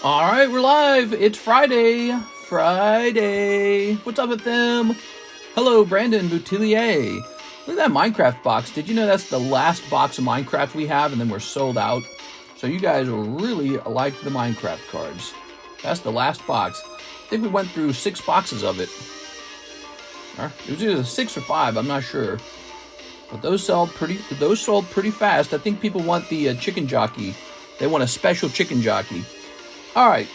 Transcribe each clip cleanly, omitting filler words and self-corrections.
All right, we're live. It's Friday. What's up with them? Hello, Brandon Boutillier. Look at that Minecraft box. Did you know that's the last box of Minecraft we have, and then we're sold out? So you guys really like the Minecraft cards. That's the last box. I think we went through 6 boxes of it. It was either 6 or 5. I'm not sure. But those sold pretty fast. I think people want the chicken jockey. They want a special chicken jockey. All right.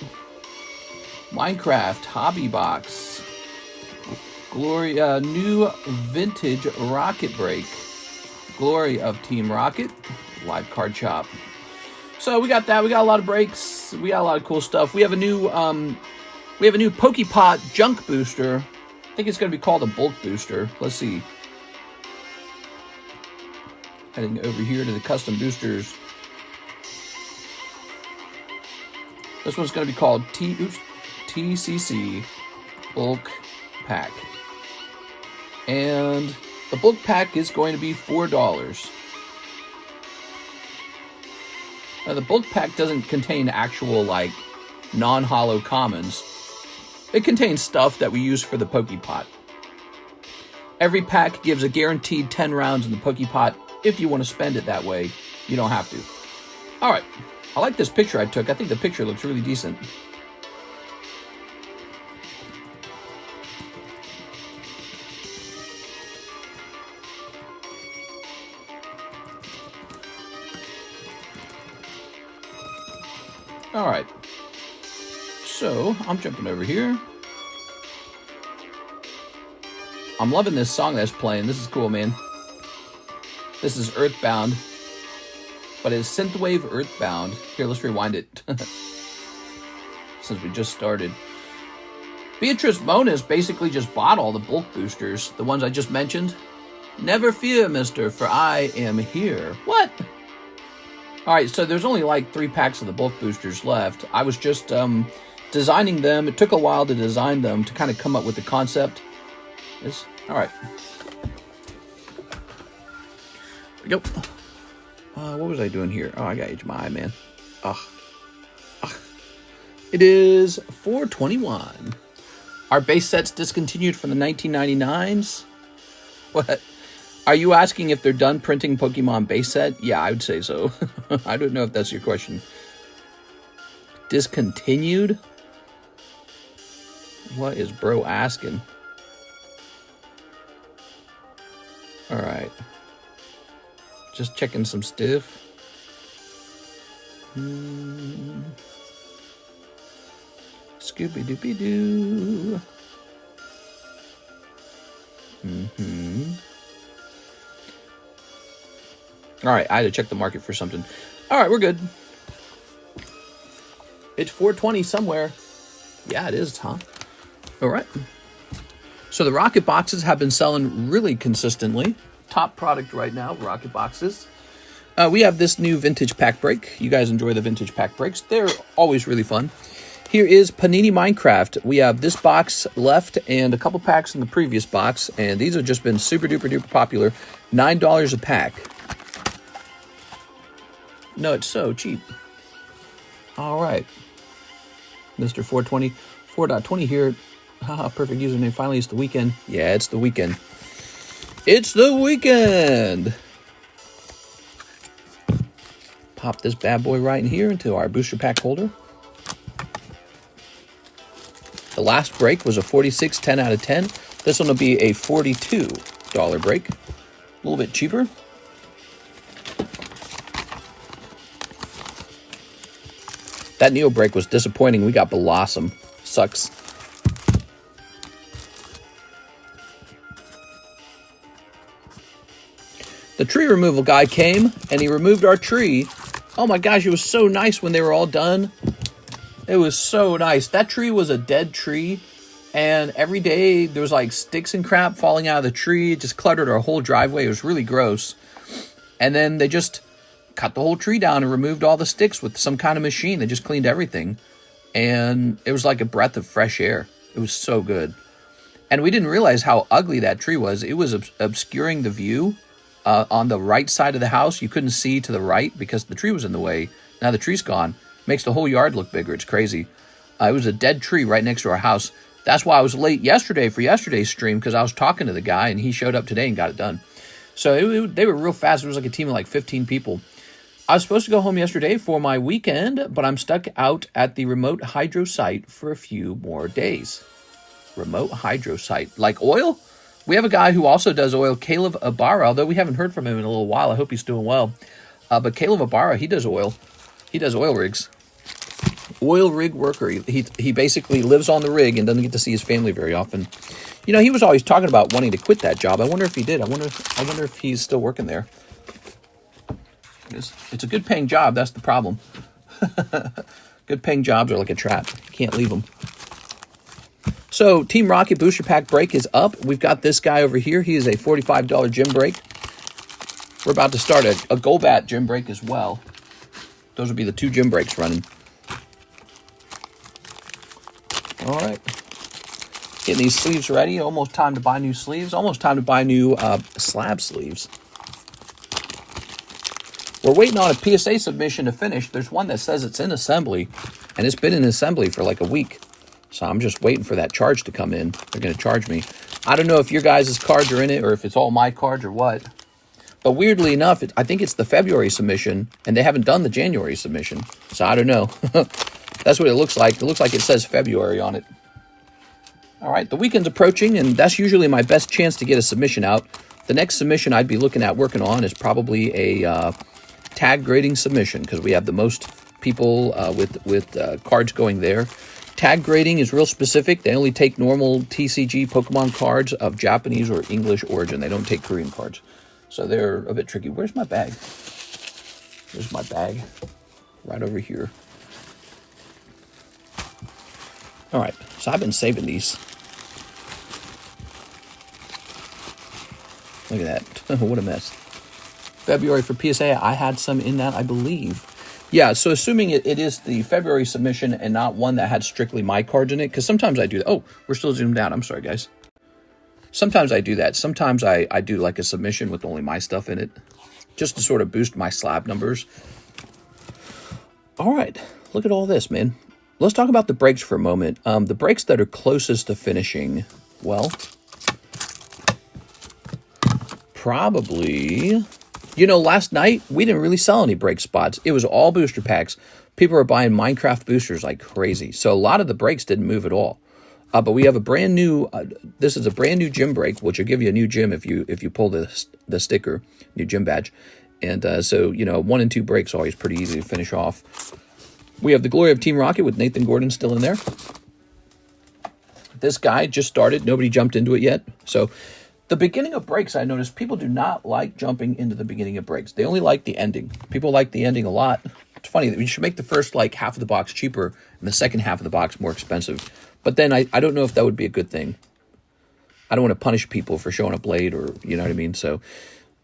Minecraft Hobby Box. Glory, new vintage Rocket Break. Glory of Team Rocket. Live card shop. So we got that. We got a lot of breaks. We got a lot of cool stuff. We have a new Pokepot junk booster. I think it's going to be called a bulk booster. Let's see. Heading over here to the custom boosters. This one's going to be called TCC Bulk Pack. And the bulk pack is going to be $4. Now, the bulk pack doesn't contain actual, like, non-hollow commons. It contains stuff that we use for the Pokepot. Every pack gives a guaranteed 10 rounds in the Pokepot. If you want to spend it that way, you don't have to. All right. I like this picture I took. I think the picture looks really decent. All right. So, I'm jumping over here. I'm loving this song that's playing. This is cool, man. This is Earthbound. But it's Synthwave Earthbound. Here, let's rewind it. Since we just started. Beatrice Bonus basically just bought all the bulk boosters. The ones I just mentioned. Never fear, mister, for I am here. What? Alright, so there's only like 3 packs of the bulk boosters left. I was just designing them. It took a while to design them to kind of come up with the concept. Alright. There we go. What was I doing here? Oh, I got HMI, man. Ugh. It is 421. Our base set's discontinued from the 1999s. What? Are you asking if they're done printing Pokemon base set? Yeah, I would say so. I don't know if that's your question. Discontinued? What is bro asking? All right. Just checking some stuff. Scooby-Dooby-Doo. All right, I had to check the market for something. All right, we're good. It's 420 somewhere. Yeah, it is, huh? All right. So the rocket boxes have been selling really consistently. Top product right now, rocket boxes. We have this new vintage pack break. You guys enjoy the vintage pack breaks. They're always really fun. Here is Panini Minecraft. We have this box left and a couple packs in the previous box. And these have just been super duper duper popular. $9 a pack. No, it's so cheap. All right. Mr. 420. 4.20 here. Haha, perfect username. Finally, it's the weekend. Yeah, it's the weekend. It's the weekend. Pop this bad boy right in here into our booster pack holder. The last break was a 46, 10 out of 10. This one will be a $42 break. A little bit cheaper. That Neo break was disappointing. We got Blossom. Sucks. The tree removal guy came, and he removed our tree. Oh my gosh, it was so nice when they were all done. It was so nice. That tree was a dead tree, and every day there was like sticks and crap falling out of the tree. It just cluttered our whole driveway. It was really gross. And then they just cut the whole tree down and removed all the sticks with some kind of machine. They just cleaned everything. And it was like a breath of fresh air. It was so good. And we didn't realize how ugly that tree was. It was obscuring the view. On the right side of the house, you couldn't see to the right because the tree was in the way. Now the tree's gone. Makes the whole yard look bigger. It's crazy. It was a dead tree right next to our house. That's why I was late yesterday for yesterday's stream, because I was talking to the guy, and he showed up today and got it done. So they were real fast. It was like a team of like 15 people. I was supposed to go home yesterday for my weekend, but I'm stuck out at the remote hydro site for a few more days. Remote hydro site. Like oil? We have a guy who also does oil, Caleb Ibarra, although we haven't heard from him in a little while. I hope he's doing well. But Caleb Ibarra, he does oil. He does oil rigs. Oil rig worker. He basically lives on the rig and doesn't get to see his family very often. You know, he was always talking about wanting to quit that job. I wonder if he did. I wonder if he's still working there. It's a good paying job. That's the problem. Good paying jobs are like a trap. You can't leave them. So Team Rocket Booster Pack break is up. We've got this guy over here. He is a $45 gym break. We're about to start a Golbat gym break as well. Those will be the 2 gym breaks running. All right. Getting these sleeves ready. Almost time to buy new sleeves. Almost time to buy new slab sleeves. We're waiting on a PSA submission to finish. There's one that says it's in assembly, and it's been in assembly for like a week. So I'm just waiting for that charge to come in. They're going to charge me. I don't know if your guys' cards are in it or if it's all my cards or what. But weirdly enough, I think it's the February submission, and they haven't done the January submission. So I don't know. That's what it looks like. It looks like it says February on it. All right, the weekend's approaching, and that's usually my best chance to get a submission out. The next submission I'd be looking at working on is probably a tag grading submission, because we have the most people with cards going there. Tag grading is real specific. They only take normal TCG Pokemon cards of Japanese or English origin. They don't take Korean cards. So they're a bit tricky. Where's my bag? There's my bag. Right over here. All right. So I've been saving these. Look at that. What a mess. February for PSA. I had some in that, I believe. Yeah, so assuming it is the February submission and not one that had strictly my cards in it, because sometimes I do that. Oh, we're still zoomed out. I'm sorry, guys. Sometimes I do that. Sometimes I do like a submission with only my stuff in it, just to sort of boost my slab numbers. All right, look at all this, man. Let's talk about the breaks for a moment. The breaks that are closest to finishing, well, probably... You know, last night, we didn't really sell any break spots. It was all booster packs. People were buying Minecraft boosters like crazy. So a lot of the breaks didn't move at all. But we have a brand new, this is a brand new gym break, which will give you a new gym if you pull the sticker, new gym badge. And so, you know, 1 and 2 breaks are always pretty easy to finish off. We have the Glory of Team Rocket with Nathan Gordon still in there. This guy just started. Nobody jumped into it yet. So... the beginning of breaks, I noticed people do not like jumping into the beginning of breaks. They only like the ending. People like the ending a lot. It's funny that we should make the first like half of the box cheaper and the second half of the box more expensive. But then I don't know if that would be a good thing. I don't want to punish people for showing up late, or you know what I mean. So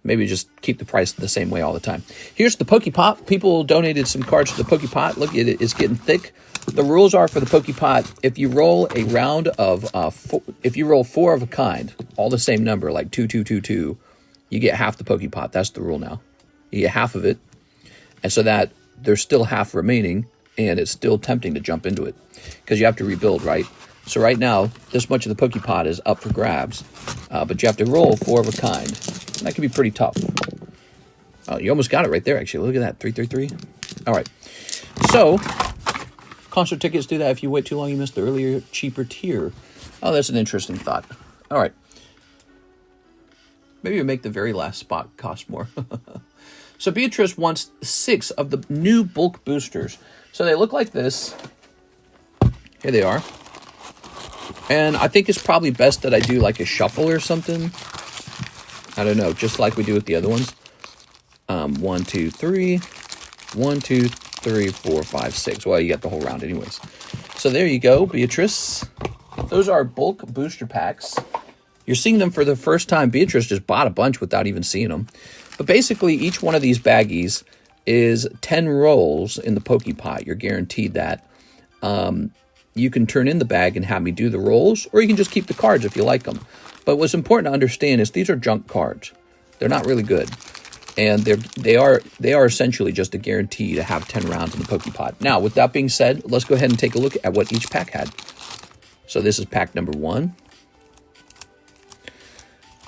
maybe just keep the price the same way all the time. Here's the Pokepot. People donated some cards to the Pokepot. Look at it. It's getting thick. The rules are for the Pokepot, if you roll a round of, if you roll 4 of a kind, all the same number, like 2, 2, 2, 2, you get half the Pokepot. That's the rule now. You get half of it. And so that there's still half remaining, and it's still tempting to jump into it because you have to rebuild, right? So right now, this much of the Pokepot is up for grabs, but you have to roll 4 of a kind. That can be pretty tough. Oh, you almost got it right there, actually. Look at that, 333. All right. So... concert tickets do that. If you wait too long, you miss the earlier, cheaper tier. Oh, that's an interesting thought. All right. Maybe we make the very last spot cost more. So Beatrice wants 6 of the new bulk boosters. So they look like this. Here they are. And I think it's probably best that I do like a shuffle or something. I don't know, just like we do with the other ones. 1, 2, 3. 1, 2, 3, 4, 5, 6. Well, you got the whole round anyways. So there you go, Beatrice. Those are bulk booster packs. You're seeing them for the first time. Beatrice just bought a bunch without even seeing them. But basically, each one of these baggies is 10 rolls in the Pokepot. You're guaranteed that. You can turn in the bag and have me do the rolls, or you can just keep the cards if you like them. But what's important to understand is these are junk cards. They're not really good. And they are essentially just a guarantee to have 10 rounds in the Pokepot. Now, with that being said, let's go ahead and take a look at what each pack had. So this is pack number 1.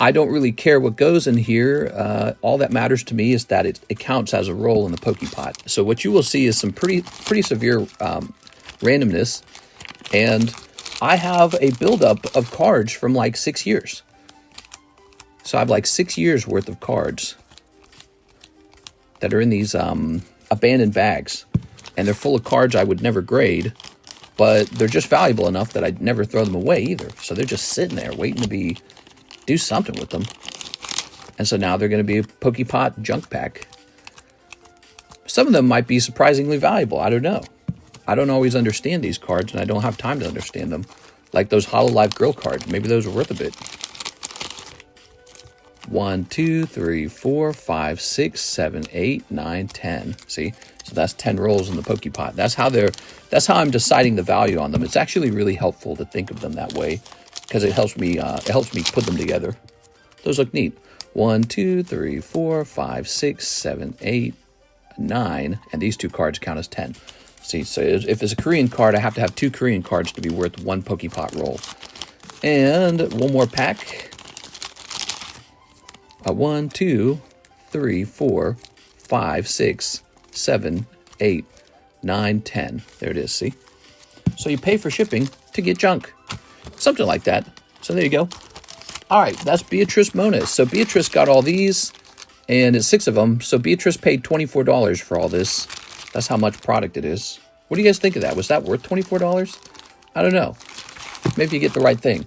I don't really care what goes in here. All that matters to me is that it counts as a roll in the Pokepot. So what you will see is some pretty severe randomness. And I have a buildup of cards from like 6 years. So I have like 6 years worth of cards that are in these abandoned bags. And they're full of cards I would never grade, but they're just valuable enough that I'd never throw them away either. So they're just sitting there waiting to do something with them. And so now they're going to be a Pokepot junk pack. Some of them might be surprisingly valuable. I don't know. I don't always understand these cards, and I don't have time to understand them. Like those Hololive Grill cards. Maybe those are worth a bit. 1, 2, 3, 4, 5, 6, 7, 8, 9, 10. See? So that's 10 rolls in the Pokepot. That's how I'm deciding the value on them. It's actually really helpful to think of them that way, because it helps me put them together. Those look neat. 1, 2, 3, 4, 5, 6, 7, 8, 9, and these 2 cards count as 10. See, so if it's a Korean card, I have to have 2 Korean cards to be worth 1 Pokepot roll. And one more pack. 1, 2, 3, 4, 5, 6, 7, 8, 9, 10. There it is, see? So you pay for shipping to get junk. Something like that. So there you go. All right, that's Beatrice Moniz. So Beatrice got all these, and it's 6 of them. So Beatrice paid $24 for all this. That's how much product it is. What do you guys think of that? Was that worth $24? I don't know. Maybe you get the right thing.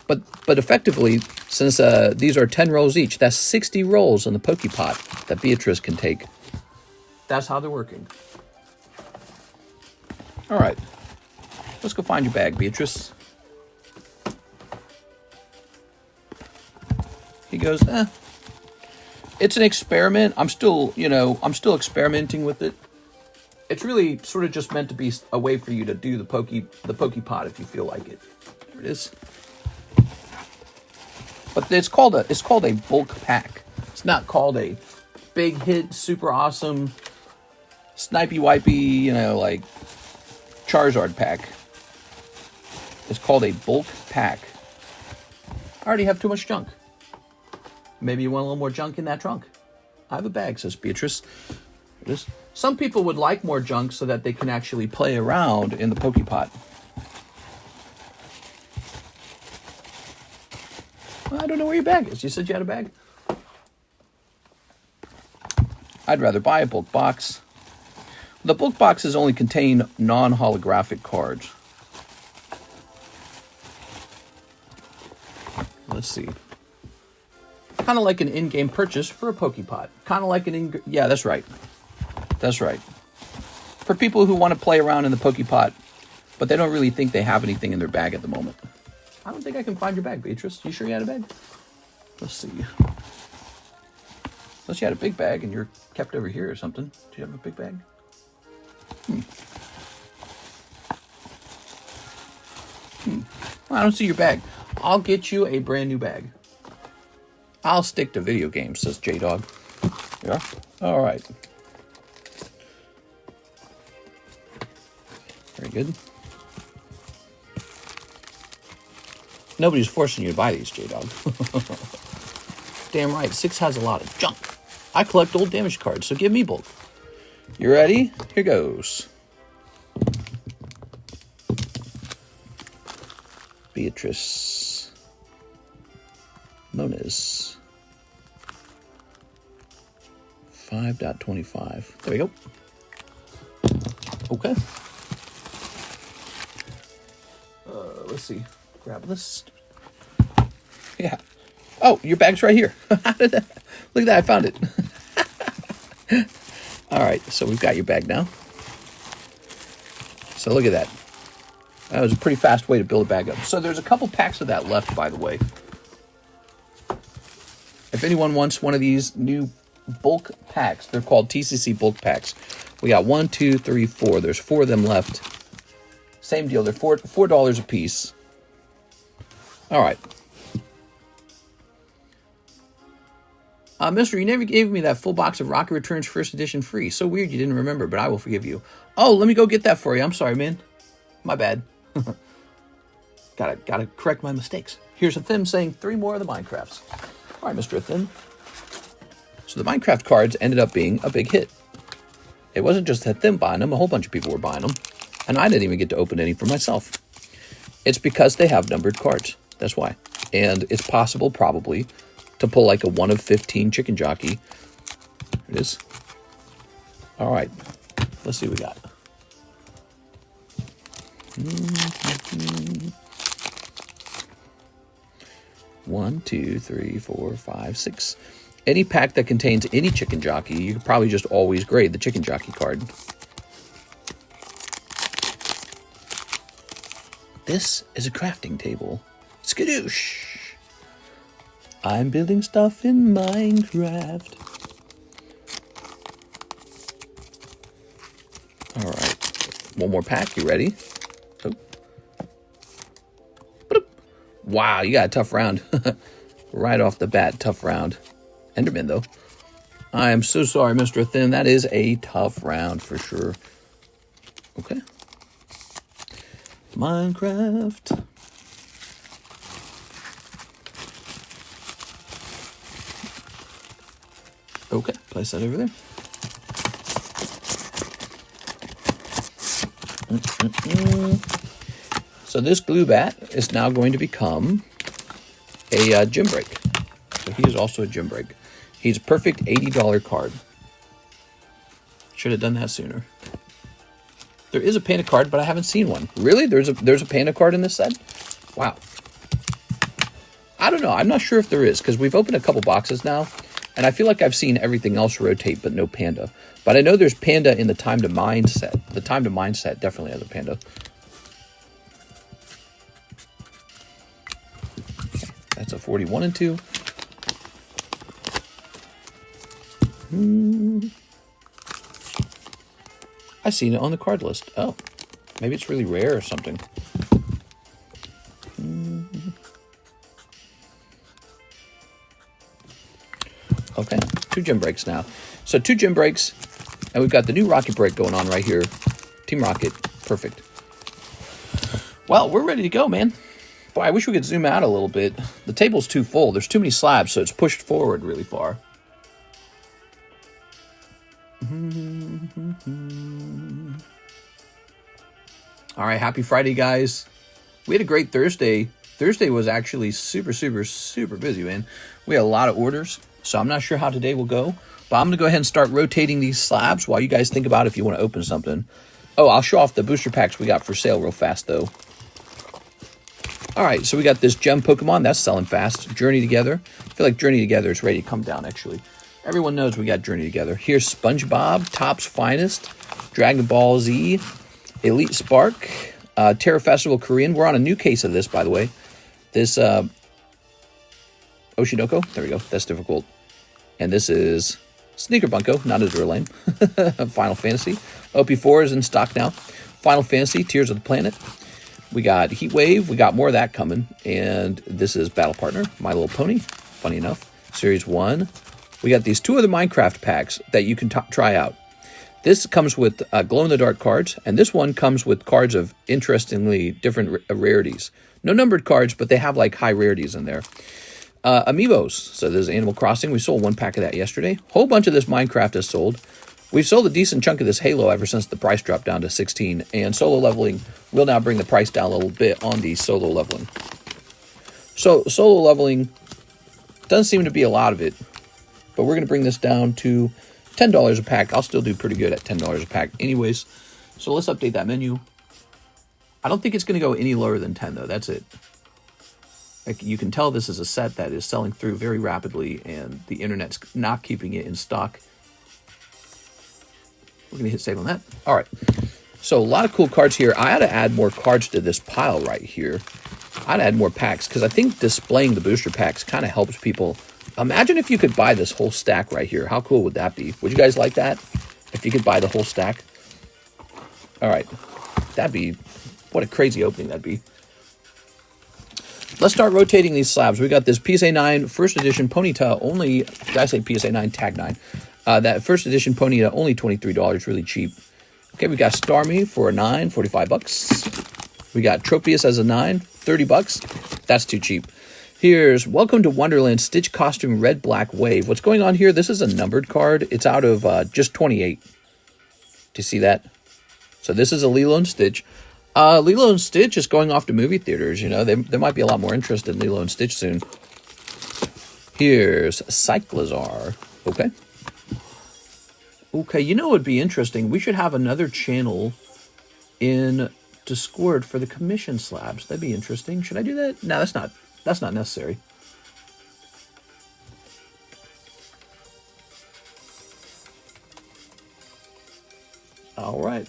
But effectively, since these are 10 rolls each, that's 60 rolls in the Pokepot that Beatrice can take. That's how they're working. All right. Let's go find your bag, Beatrice. He goes, it's an experiment. I'm still experimenting with it. It's really sort of just meant to be a way for you to do the Pokepot if you feel like it. There it is. But it's called a bulk pack. It's not called a big hit, super awesome, snipey wipey, like Charizard pack. It's called a bulk pack. I already have too much junk. Maybe you want a little more junk in that trunk. I have a bag, says Beatrice. It is. Some people would like more junk so that they can actually play around in the Pokepot. I don't know where your bag is. You said you had a bag? I'd rather buy a bulk box. The bulk boxes only contain non-holographic cards. Let's see. Kind of like an in-game purchase for a Pokepot. Kind of like yeah, that's right. That's right. For people who want to play around in the Pokepot, but they don't really think they have anything in their bag at the moment. I don't think I can find your bag, Beatrice. You sure you had a bag? Let's see. Unless you had a big bag and you're kept over here or something. Do you have a big bag? Well, I don't see your bag. I'll get you a brand new bag. I'll stick to video games, says J-Dog. Yeah? All right. Very good. Nobody's forcing you to buy these, J-Dog. Damn right, 6 has a lot of junk. I collect old damage cards, so give me bulk. You ready? Here goes. Beatrice Moniz. 5.25. There we go. Okay. Let's see. Grab this. Yeah. Oh, your bag's right here. How did that? Look at that. I found it. All right. So we've got your bag now. So look at that. That was a pretty fast way to build a bag up. So there's a couple packs of that left, by the way. If anyone wants one of these new bulk packs, they're called TCC Bulk Packs. We got 1, 2, 3, 4. There's 4 of them left. Same deal. They're $4 a piece. All right. Mister, you never gave me that full box of Rocket Returns first edition free. So weird you didn't remember, but I will forgive you. Oh, let me go get that for you. I'm sorry, man. My bad. Gotta correct my mistakes. Here's a Thim saying 3 more of the Minecrafts. All right, Mr. Thim. So the Minecraft cards ended up being a big hit. It wasn't just that Thim buying them. A whole bunch of people were buying them. And I didn't even get to open any for myself. It's because they have numbered cards. That's why. And it's possible, probably, to pull like a 1 of 15 chicken jockey. There it is. All right. Let's see what we got. 1, 2, 3, 4, 5, 6. Any pack that contains any chicken jockey, you could probably just always grade the chicken jockey card. This is a crafting table. Skadoosh! I'm building stuff in Minecraft. All right. One more pack. You ready? Oh. Wow, you got a tough round. Right off the bat, tough round. Enderman, though. I am so sorry, Mr. Thin. That is a tough round for sure. Okay. Minecraft. Okay, place that over there. So this glue bat is now going to become a gym break. So he is also a gym break. He's a perfect $80 card. Should have done that sooner. There is a panda card, but I haven't seen one. Really? There's a panda card in this set? Wow. I don't know. I'm not sure if there is, because we've opened a couple boxes now, and I feel like I've seen everything else rotate, but no panda. But I know there's panda in the Time to Mine set. The Time to Mine set definitely has a panda. That's a 41 and 2. I seen it on the card list. Oh, maybe it's really rare or something. Okay, 2 gym breaks now. So 2 gym breaks, and we've got the new Rocket break going on right here. Team Rocket, perfect. Well, we're ready to go, man. Boy, I wish we could zoom out a little bit. The table's too full. There's too many slabs, so it's pushed forward really far. All right, happy Friday, guys. We had a great Thursday. Thursday was actually super busy, man. We had a lot of orders, so I'm not sure how today will go. But I'm going to go ahead and start rotating these slabs while you guys think about if you want to open something. Oh, I'll show off the booster packs we got for sale real fast, though. All right, so we got this gem Pokemon. That's selling fast. Journey Together. I feel like Journey Together is ready to come down, actually. Everyone knows we got Journey Together. Here's SpongeBob, Topps Finest, Dragon Ball Z, Elite Spark, Terra Festival Korean. We're on a new case of this, by the way. This Oshinoko. There we go. That's difficult. And this is Sneaker Bunko, not as real lame. Final Fantasy. OP4 is in stock now. Final Fantasy, Tears of the Planet. We got Heat Wave. We got more of that coming. And this is Battle Partner, My Little Pony. Funny enough. Series 1. We got these 2 other Minecraft packs that you can try out. This comes with glow-in-the-dark cards, and this one comes with cards of interestingly different rarities. No numbered cards, but they have like high rarities in there. Amiibos. So there's Animal Crossing. We sold 1 pack of that yesterday. Whole bunch of this Minecraft is sold. We've sold a decent chunk of this Halo ever since the price dropped down to 16, and solo leveling will now bring the price down a little bit on the solo leveling. So solo leveling doesn't seem to be a lot of it, but we're going to bring this down to $10 a pack. I'll still do pretty good at $10 a pack anyways. So let's update that menu. I don't think it's going to go any lower than 10 though. That's it. Like, you can tell this is a set that is selling through very rapidly and the internet's not keeping it in stock. We're going to hit save on that. All right. So a lot of cool cards here. I ought to add more cards to this pile right here. I'd add more packs because I think displaying the booster packs kind of helps people. Imagine if you could buy this whole stack right here. How cool would that be? Would you guys like that? If you could buy the whole stack? All right. That'd be, what a crazy opening that'd be. let's start rotating these slabs. We got this PSA 9 first edition Ponyta only. Did I say PSA 9 tag 9? That first edition Ponyta only $23, really cheap. Okay, we got Starmie for a 9, 45 bucks. We got Tropius as a 9, 30 bucks. That's too cheap. Here's Welcome to Wonderland Stitch Costume Red Black Wave. What's going on here? This is a numbered card. It's out of just 28. Do you see that? So this is a Lilo and Stitch. Lilo and Stitch is going off to movie theaters, you know. There might be a lot more interest in Lilo and Stitch soon. Here's Cyclazar. Okay. Okay, you know what would be interesting? We should have another channel in Discord for the commission slabs. That'd be interesting. Should I do that? No, that's not necessary. All right.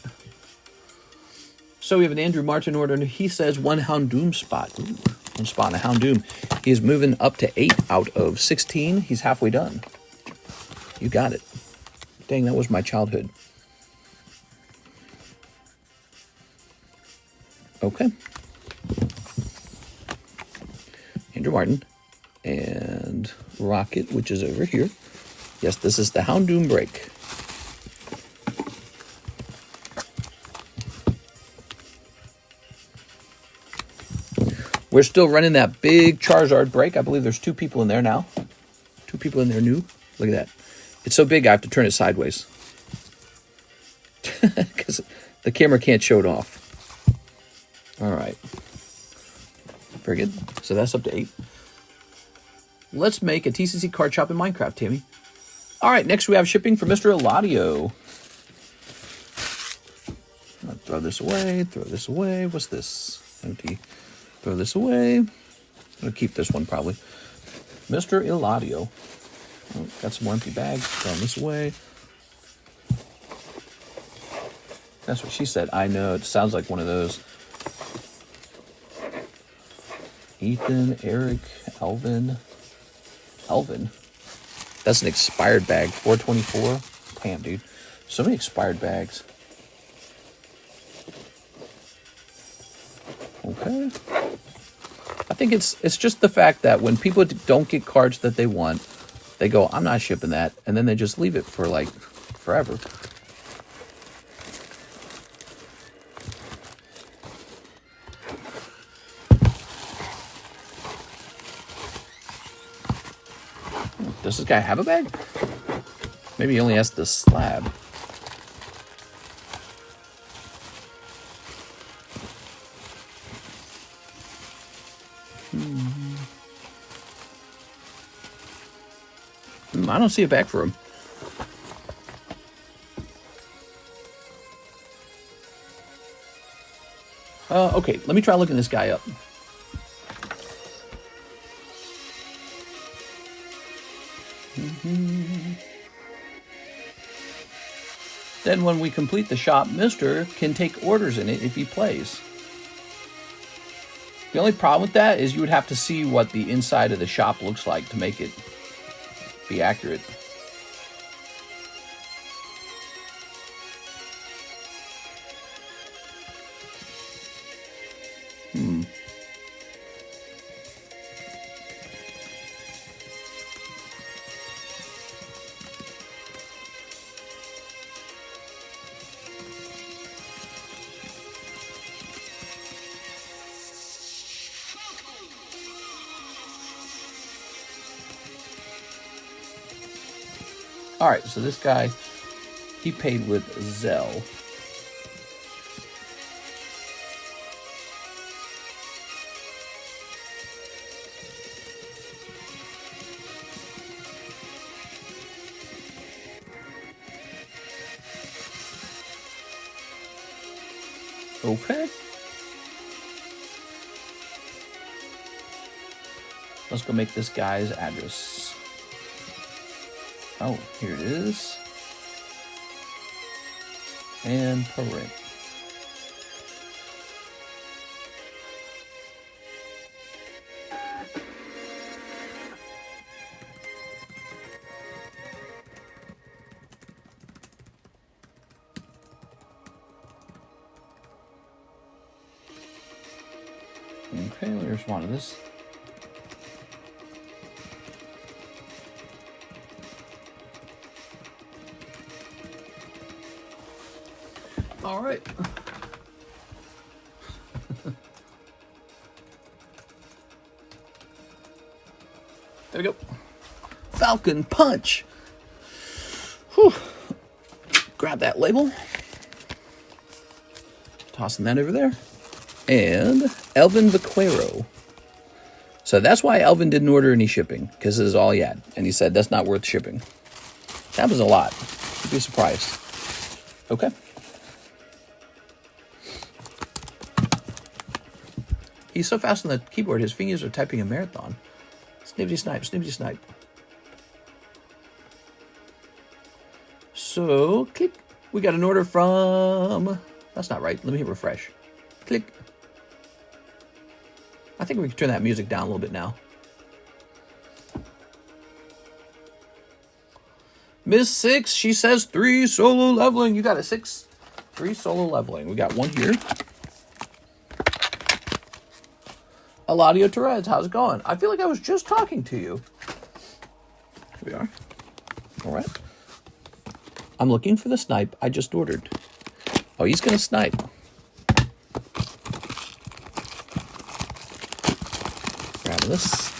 So we have an Andrew Martin order, and he says 1 Houndoom spot. Ooh, 1 spot in a Houndoom. He is moving up to 8 out of 16. He's halfway done. You got it. Dang, that was my childhood. Okay. Andrew Martin and Rocket, which is over here. Yes, this is the Houndoom break. We're still running that big Charizard break. I believe there's 2 people in there now. 2 people in there new. Look at that. It's so big I have to turn it sideways. Because the camera can't show it off. All right. Very good. So that's up to 8. Let's make a TCC card shop in Minecraft, Tammy. All right, next we have shipping for Mr. Eladio. Throw this away. Throw this away. What's this? Empty. Throw this away. I'll keep this one probably. Mr. Eladio. Oh, got some more empty bags. Throwing this away. That's what she said. I know. It sounds like one of those. Ethan, Eric, Elvin. Elvin. That's an expired bag. 424. Damn, dude. So many expired bags. Okay. I think it's just the fact that when people don't get cards that they want, they go, I'm not shipping that. And then they just leave it for like forever. Does this guy have a bag? Maybe he only has the slab. I don't see a bag for him. Okay, let me try looking this guy up. Then when we complete the shop, Mr. can take orders in it if he plays. The only problem with that is you would have to see what the inside of the shop looks like to make it be accurate. All right, so this guy, he paid with ZELLE. Okay. Let's go make this guy's address. Oh, here it is. And print. Okay, there's one of this. All right. There we go. Falcon Punch. Whew. Grab that label. Tossing that over there. And Elvin Vaquero. So that's why Elvin didn't order any shipping, because this is all he had. And he said that's not worth shipping. That was a lot. You'd be surprised. Okay. He's so fast on the keyboard, his fingers are typing a marathon. Snippity snipe, snippity snipe. So, click. We got an order from... That's not right. Let me hit refresh. Click. I think we can turn that music down a little bit now. Miss 6, she says 3 solo leveling. You got a 6? 3 solo leveling. We got one here. Eladio Torres, how's it going? I feel like I was just talking to you. Here we are. All right. I'm looking for the snipe I just ordered. Oh, he's going to snipe. Grab this.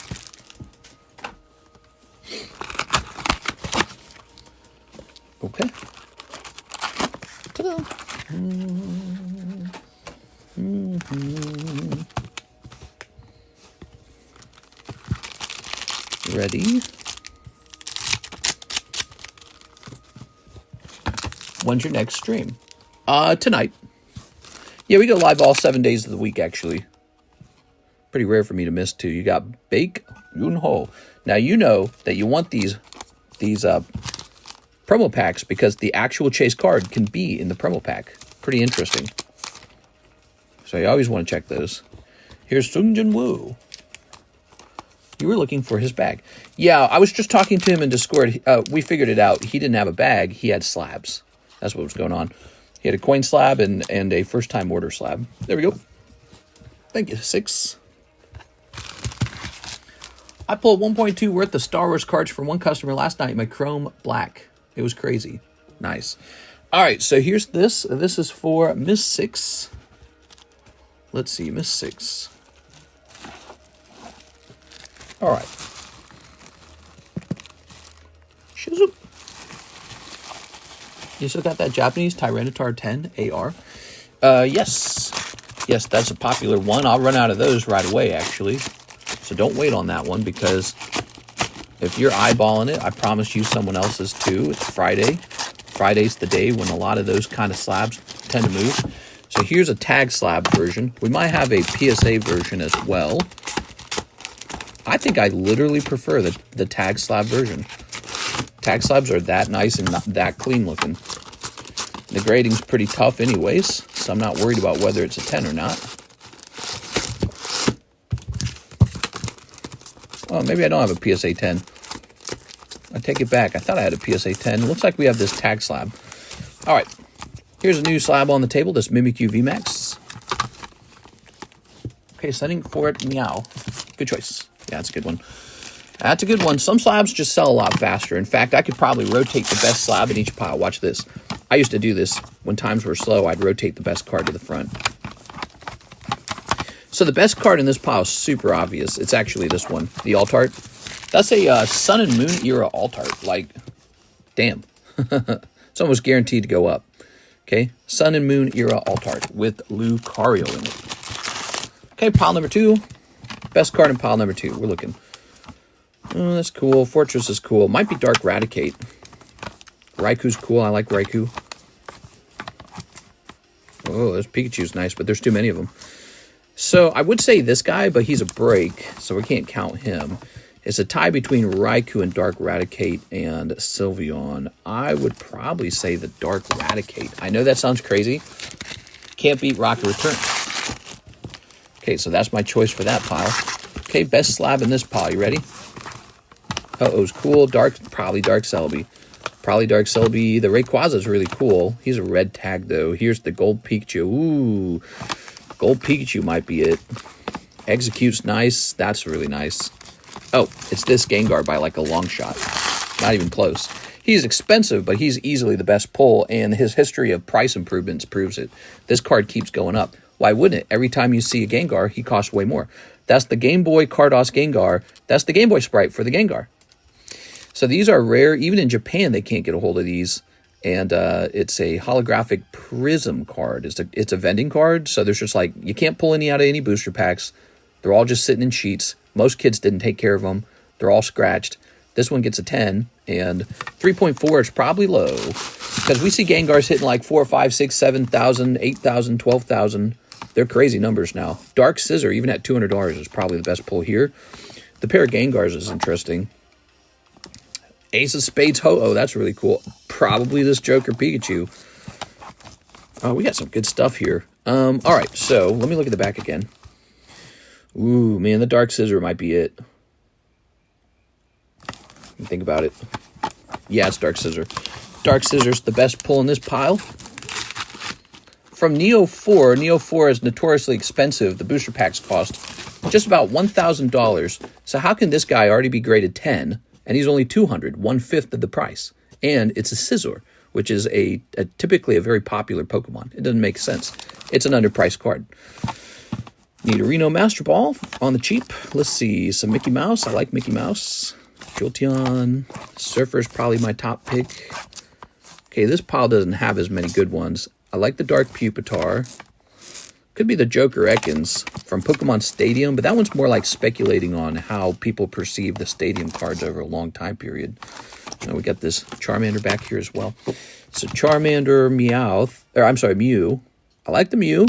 Okay. Ta-da. Ready? When's your next stream? Tonight. Yeah, we go live all 7 days of the week, actually. Pretty rare for me to miss, too. You got Bake Yunho. Now, you know that you want these promo packs because the actual chase card can be in the promo pack. Pretty interesting. So you always want to check those. Here's Sungjin Woo. You were looking for his bag. Yeah, I was just talking to him in Discord. We figured it out. He didn't have a bag. He had slabs. That's what was going on. He had a coin slab and a first-time order slab. There we go. Thank you, 6. I pulled 1.2 worth of Star Wars cards from one customer last night in my Chrome Black. It was crazy. Nice. All right, so here's this. This is for Miss 6. Let's see, Miss 6. All right. Shizoop. You still got that Japanese Tyranitar 10 AR? Yes. Yes, that's a popular one. I'll run out of those right away, actually. So don't wait on that one, because if you're eyeballing it, I promise you someone else is too. It's Friday. Friday's the day when a lot of those kind of slabs tend to move. So here's a tag slab version. We might have a PSA version as well. I think I literally prefer the tag slab version. Tag slabs are that nice and not that clean looking. The grading's pretty tough anyways, so I'm not worried about whether it's a 10 or not. Oh, maybe I don't have a PSA 10. I take it back. I thought I had a PSA 10. It looks like we have this tag slab. All right. Here's a new slab on the table, this Mimikyu VMAX. Okay, setting for it, meow. Good choice. Yeah, that's a good one. That's a good one. Some slabs just sell a lot faster. In fact, I could probably rotate the best slab in each pile. Watch this. I used to do this. When times were slow, I'd rotate the best card to the front. So the best card in this pile is super obvious. It's actually this one, the Alt-Art. That's a Sun and Moon era Alt-Art. Like, damn. It's almost guaranteed to go up. Okay, Sun and Moon era Alt-Art with Lucario in it. Okay, pile number 2. Best card in pile number 2. We're looking. Oh, that's cool. Fortress is cool. Might be Dark Raticate. Raiku's cool. I like Raikou. Oh, this Pikachu's nice, but there's too many of them. So I would say this guy, but he's a break, so we can't count him. It's a tie between Raikou and Dark Raticate and Sylveon. I would probably say the Dark Raticate. I know that sounds crazy. Can't beat Rocket Return. Okay, so that's my choice for that pile. Okay, best slab in this pile. You ready? Uh-oh's cool. Probably Dark Celebi. Probably Dark Celebi. The Rayquaza's really cool. He's a red tag, though. Here's the Gold Pikachu. Ooh. Gold Pikachu might be it. Execute's nice. That's really nice. Oh, it's this Gengar by like a long shot. Not even close. He's expensive, but he's easily the best pull, and his history of price improvements proves it. This card keeps going up. Why wouldn't it? Every time you see a Gengar, he costs way more. That's the Game Boy Cardos Gengar. That's the Game Boy sprite for the Gengar. So these are rare. Even in Japan, they can't get a hold of these. And it's a holographic prism card. It's a vending card, so there's just like, you can't pull any out of any booster packs. They're all just sitting in sheets. Most kids didn't take care of them. They're all scratched. This one gets a 10, and 3.4 is probably low, because we see Gengars hitting like 4, 5, 6, 7,000, 8,000, 12,000. They're crazy numbers now. Dark Scissor, even at $200, is probably the best pull here. The pair of Gengars is interesting. Ace of Spades Ho-Oh, that's really cool. Probably this Joker Pikachu. Oh, we got some good stuff here. All right, so let me look at the back again. Ooh, man, the Dark Scissor might be it. Think about it. Yeah, it's Dark Scissor. Dark Scissor's the best pull in this pile. From Neo 4, Neo 4 is notoriously expensive. The booster packs cost just about $1,000. So how can this guy already be graded 10, and he's only $200, 1/5 of the price? And it's a Scizor, which is typically a very popular Pokemon. It doesn't make sense. It's an underpriced card. Need a Reno Master Ball on the cheap. Let's see, some Mickey Mouse. I like Mickey Mouse. Jolteon. Surfer's probably my top pick. Okay, this pile doesn't have as many good ones. I like the Dark Pupitar. Could be the Joker Ekans from Pokemon Stadium, but that one's more like speculating on how people perceive the Stadium cards over a long time period. And we got this Charmander back here as well. So Charmander, Mew. I like the Mew.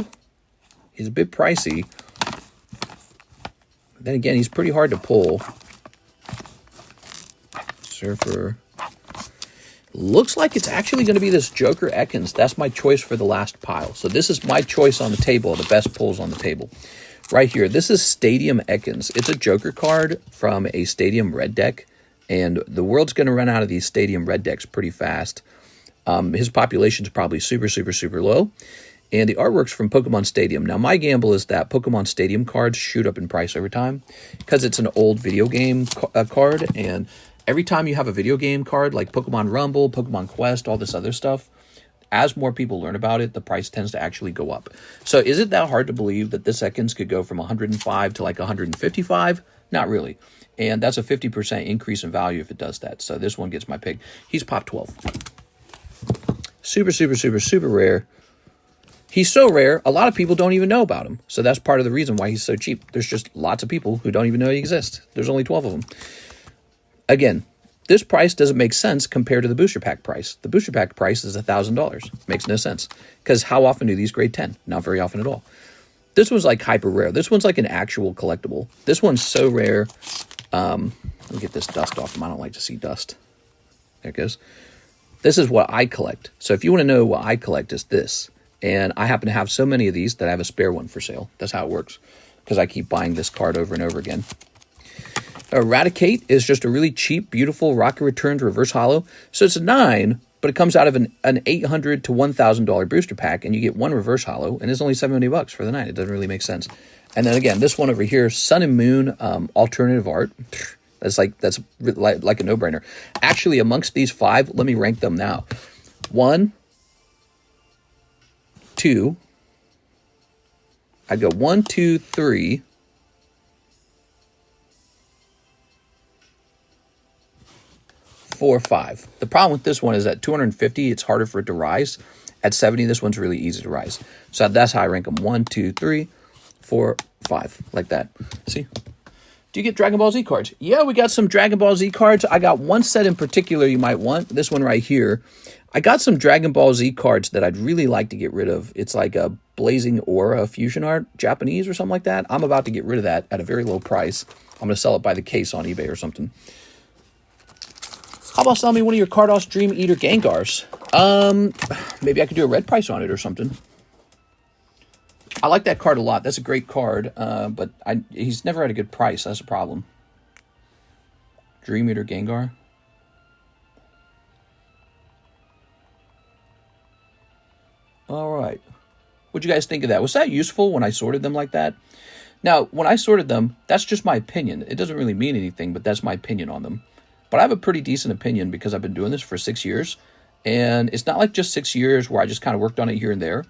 He's a bit pricey. But then again, he's pretty hard to pull. Surfer. Looks like it's actually going to be this Joker Ekans. That's my choice for the last pile. So this is my choice on the table, the best pulls on the table. Right here, this is Stadium Ekans. It's a Joker card from a Stadium Red deck, and the world's going to run out of these Stadium Red decks pretty fast. His population's probably super, super, super low. And the artwork's from Pokemon Stadium. Now, my gamble is that Pokemon Stadium cards shoot up in price over time because it's an old video game card, and every time you have a video game card like Pokemon Rumble, Pokemon Quest, all this other stuff, as more people learn about it, the price tends to actually go up. So is it that hard to believe that this Ekans could go from 105 to like 155? Not really. And that's a 50% increase in value if it does that. So this one gets my pick. He's pop 12. Super, super, super, super rare. He's so rare, a lot of people don't even know about him. So that's part of the reason why he's so cheap. There's just lots of people who don't even know he exists. There's only 12 of them. Again, this price doesn't make sense compared to the booster pack price. The booster pack price is $1,000. Makes no sense. Because how often do these grade 10? Not very often at all. This one's like hyper rare. This one's like an actual collectible. This one's so rare. Let me get this dust off him. I don't like to see dust. There it goes. This is what I collect. So if you want to know what I collect, it's this. And I happen to have so many of these that I have a spare one for sale. That's how it works. Because I keep buying this card over and over again. Eradicate is just a really cheap, beautiful Rocket Returns reverse holo. So it's a 9, but it comes out of an $800 to $1,000 booster pack, and you get one reverse holo, and it's only $70 for the 9. It doesn't really make sense. And then again, this one over here, Sun and Moon alternative art. That's like a no-brainer. Actually, amongst these 5, let me rank them now. 1, 2. I'd go 1, 2, 3. 4, 5. The problem with this one is at 250, it's harder for it to rise. At 70, this one's really easy to rise. So that's how I rank them. 1, 2, 3, 4, 5. Like that. See? Do you get Dragon Ball Z cards? Yeah, we got some Dragon Ball Z cards. I got one set in particular you might want. This one right here. I got some Dragon Ball Z cards that I'd really like to get rid of. It's like a Blazing Aura fusion art, Japanese or something like that. I'm about to get rid of that at a very low price. I'm going to sell it by the case on eBay or something. How about selling me one of your Cardos Dream Eater Gengars? Maybe I could do a red price on it or something. I like that card a lot. That's a great card, but he's never had a good price. That's a problem. Dream Eater Gengar. All right. What'd you guys think of that? Was that useful when I sorted them like that? Now, when I sorted them, that's just my opinion. It doesn't really mean anything, but that's my opinion on them. But I have a pretty decent opinion because I've been doing this for 6 years. And it's not like just 6 years where I just kind of worked on it here and there.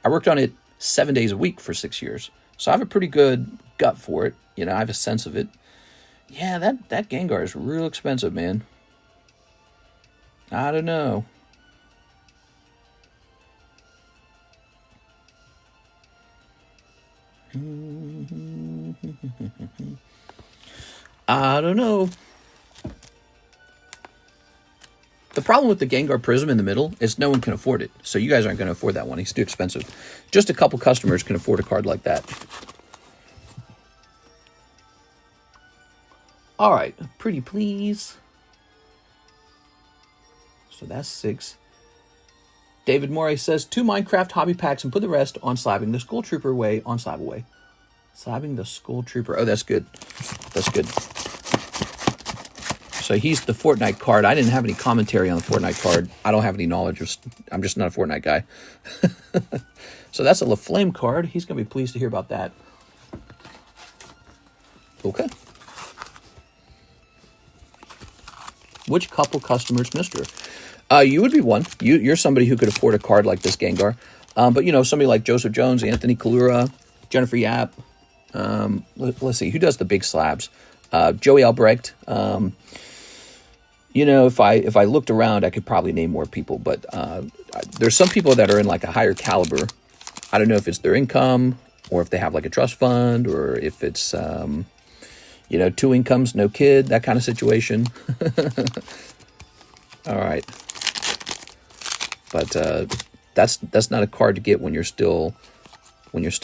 I worked on it 7 days a week for 6 years. So I have a pretty good gut for it. You know, I have a sense of it. Yeah, that Gengar is real expensive, man. I don't know. I don't know. The problem with the Gengar Prism in the middle is no one can afford it. So you guys aren't going to afford that one. It's too expensive. Just a couple customers can afford a card like that. All right. Pretty please. So that's 6. David Morey says 2 Minecraft hobby packs and put the rest on slabbing the Skull Trooper away on slab away. Slabbing the Skull Trooper. Oh, that's good. That's good. So he's the Fortnite card. I didn't have any commentary on the Fortnite card. I don't have any knowledge. I'm just not a Fortnite guy. So that's a LaFlame card. He's going to be pleased to hear about that. Okay. Which couple customers, mister? You would be one. You're somebody who could afford a card like this Gengar. But, you know, somebody like Joseph Jones, Anthony Kalura, Jennifer Yap. Let's see. Who does the big slabs? Joey Albrecht. You know, if I looked around, I could probably name more people. But there's some people that are in like a higher caliber. I don't know if it's their income or if they have like a trust fund or if it's, you know, 2 incomes, no kid, that kind of situation. All right. But that's not a card to get when you're still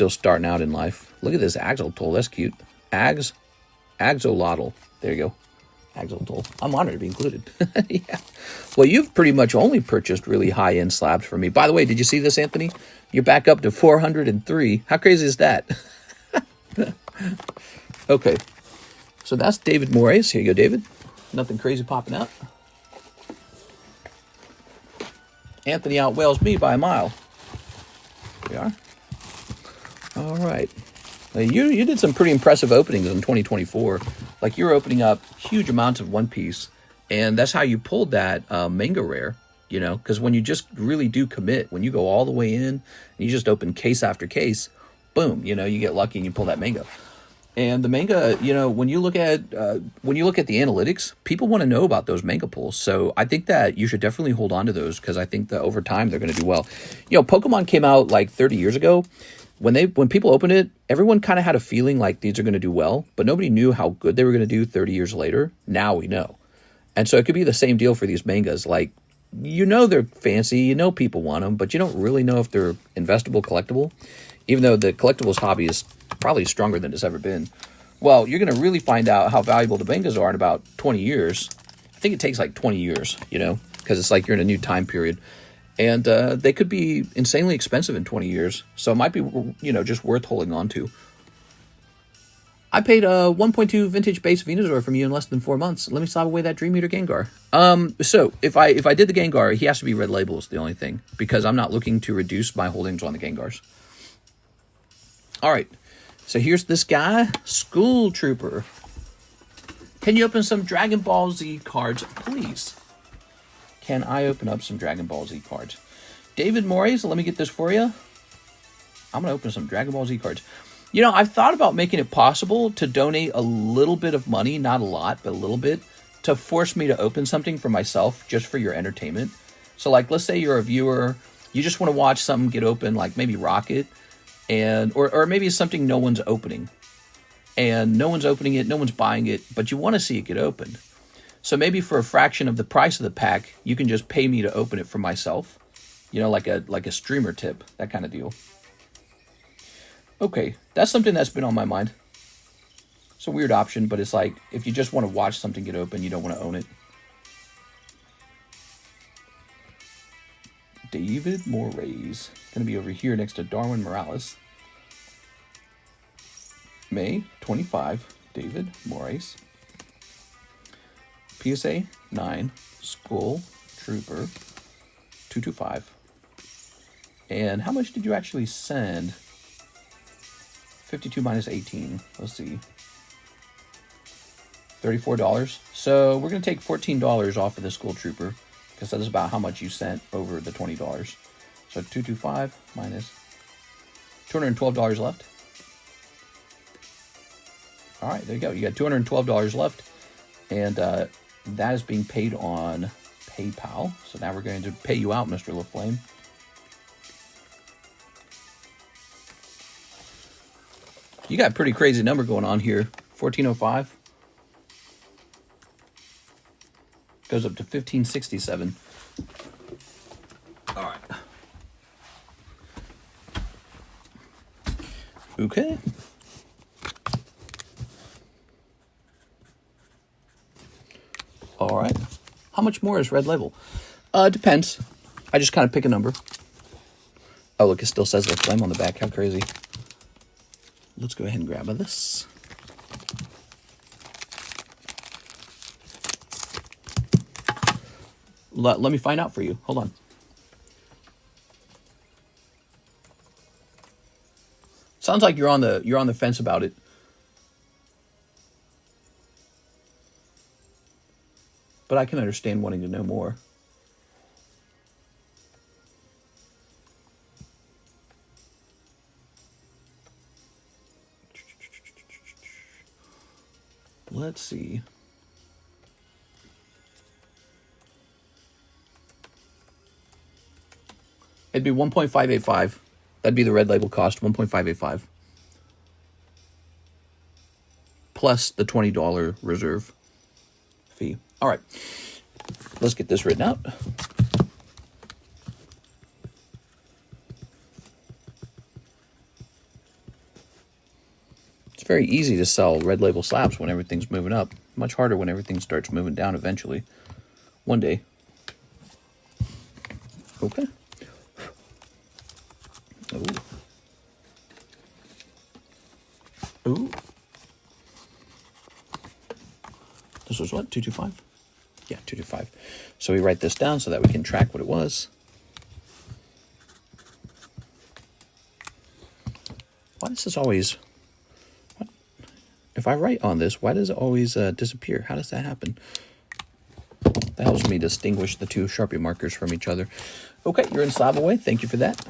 starting out in life. Look at this Axolotl. That's cute. Axolotl. There you go. Axolotl. I'm honored to be included. Yeah. Well, you've pretty much only purchased really high-end slabs for me. By the way, did you see this, Anthony? You're back up to 403. How crazy is that? Okay. So that's David Moraes. Here you go, David. Nothing crazy popping out. Anthony outwhales me by a mile. Here we are. All right. You did some pretty impressive openings in 2024. Like, you were opening up huge amounts of One Piece, and that's how you pulled that manga rare, you know, because when you just really do commit, when you go all the way in, and you just open case after case, boom, you know, you get lucky and you pull that manga. And the manga, you know, when you look at the analytics, people want to know about those manga pulls. So I think that you should definitely hold on to those because I think that over time they're going to do well. You know, Pokemon came out like 30 years ago. When people opened it, everyone kind of had a feeling like these are going to do well, but nobody knew how good they were going to do 30 years later. Now we know. And so it could be the same deal for these mangas. Like, you know they're fancy, you know people want them, but you don't really know if they're investable, collectible, even though the collectibles hobby is probably stronger than it's ever been. Well, you're going to really find out how valuable the mangas are in about 20 years. I think it takes like 20 years, you know, because it's like you're in a new time period. And they could be insanely expensive in 20 years. So it might be, you know, just worth holding on to. I paid a 1.2 vintage base Venusaur from you in less than 4 months. Let me slap away that Dream Eater Gengar. So if I did the Gengar, he has to be red label is the only thing. Because I'm not looking to reduce my holdings on the Gengars. All right. So here's this guy, Skull Trooper. Can you open some Dragon Ball Z cards, please? Can I open up some Dragon Ball Z cards? David Moraes, let me get this for you. I'm going to open some Dragon Ball Z cards. You know, I've thought about making it possible to donate a little bit of money, not a lot, but a little bit, to force me to open something for myself just for your entertainment. So, like, let's say you're a viewer, you just want to watch something get open, like maybe Rocket, and or maybe it's something no one's opening. And no one's opening it, no one's buying it, but you want to see it get opened. So maybe for a fraction of the price of the pack, you can just pay me to open it for myself. You know, like a streamer tip, that kind of deal. Okay, that's something that's been on my mind. It's a weird option, but it's like, if you just want to watch something get open, you don't want to own it. David Moraes. Going to be over here next to Darwin Morales. May 25, David Moraes. PSA 9, Skull Trooper 225. And how much did you actually send? 52 minus 18. Let's see. $34. So we're going to take $14 off of this Gold Trooper, because that is about how much you sent over the $20. So 225 minus $212 left. All right, there you go. You got $212 left, and that is being paid on PayPal. So now we're going to pay you out, Mr. LaFlame. You got a pretty crazy number going on here. 1405 goes up to 1567. All right. Okay. All right. How much more is Red Label? Depends. I just kind of pick a number. Oh, look, it still says LaFlame on the back. How crazy. Let's go ahead and grab this. Let me find out for you. Hold on. Sounds like you're on the fence about it. But I can understand wanting to know more. Let's see. It'd be 1.585. That'd be the Red Label cost, 1.585. Plus the $20 reserve fee. All right. Let's get this written out. It's very easy to sell Red Label slabs when everything's moving up. Much harder when everything starts moving down eventually. One day. Okay. Ooh. Ooh. This was what? 225? Yeah, 225. So we write this down so that we can track what it was. Why does this always... What? If I write on this, why does it always disappear? How does that happen? That helps me distinguish the two Sharpie markers from each other. Okay, you're in slab away. Thank you for that.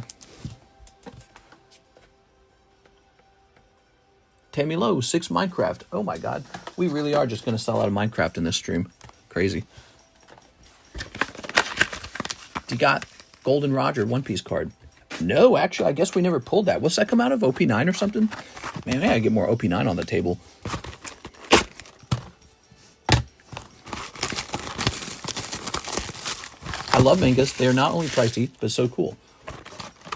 Tammy Lowe, 6 Minecraft. Oh my God. We really are just going to sell out of Minecraft in this stream. Crazy. You got Golden Roger One Piece card. No, actually, I guess we never pulled that. What's that come out of? OP9 or something? Man, I gotta get more OP9 on the table. I love mangas. They're not only pricey, but so cool.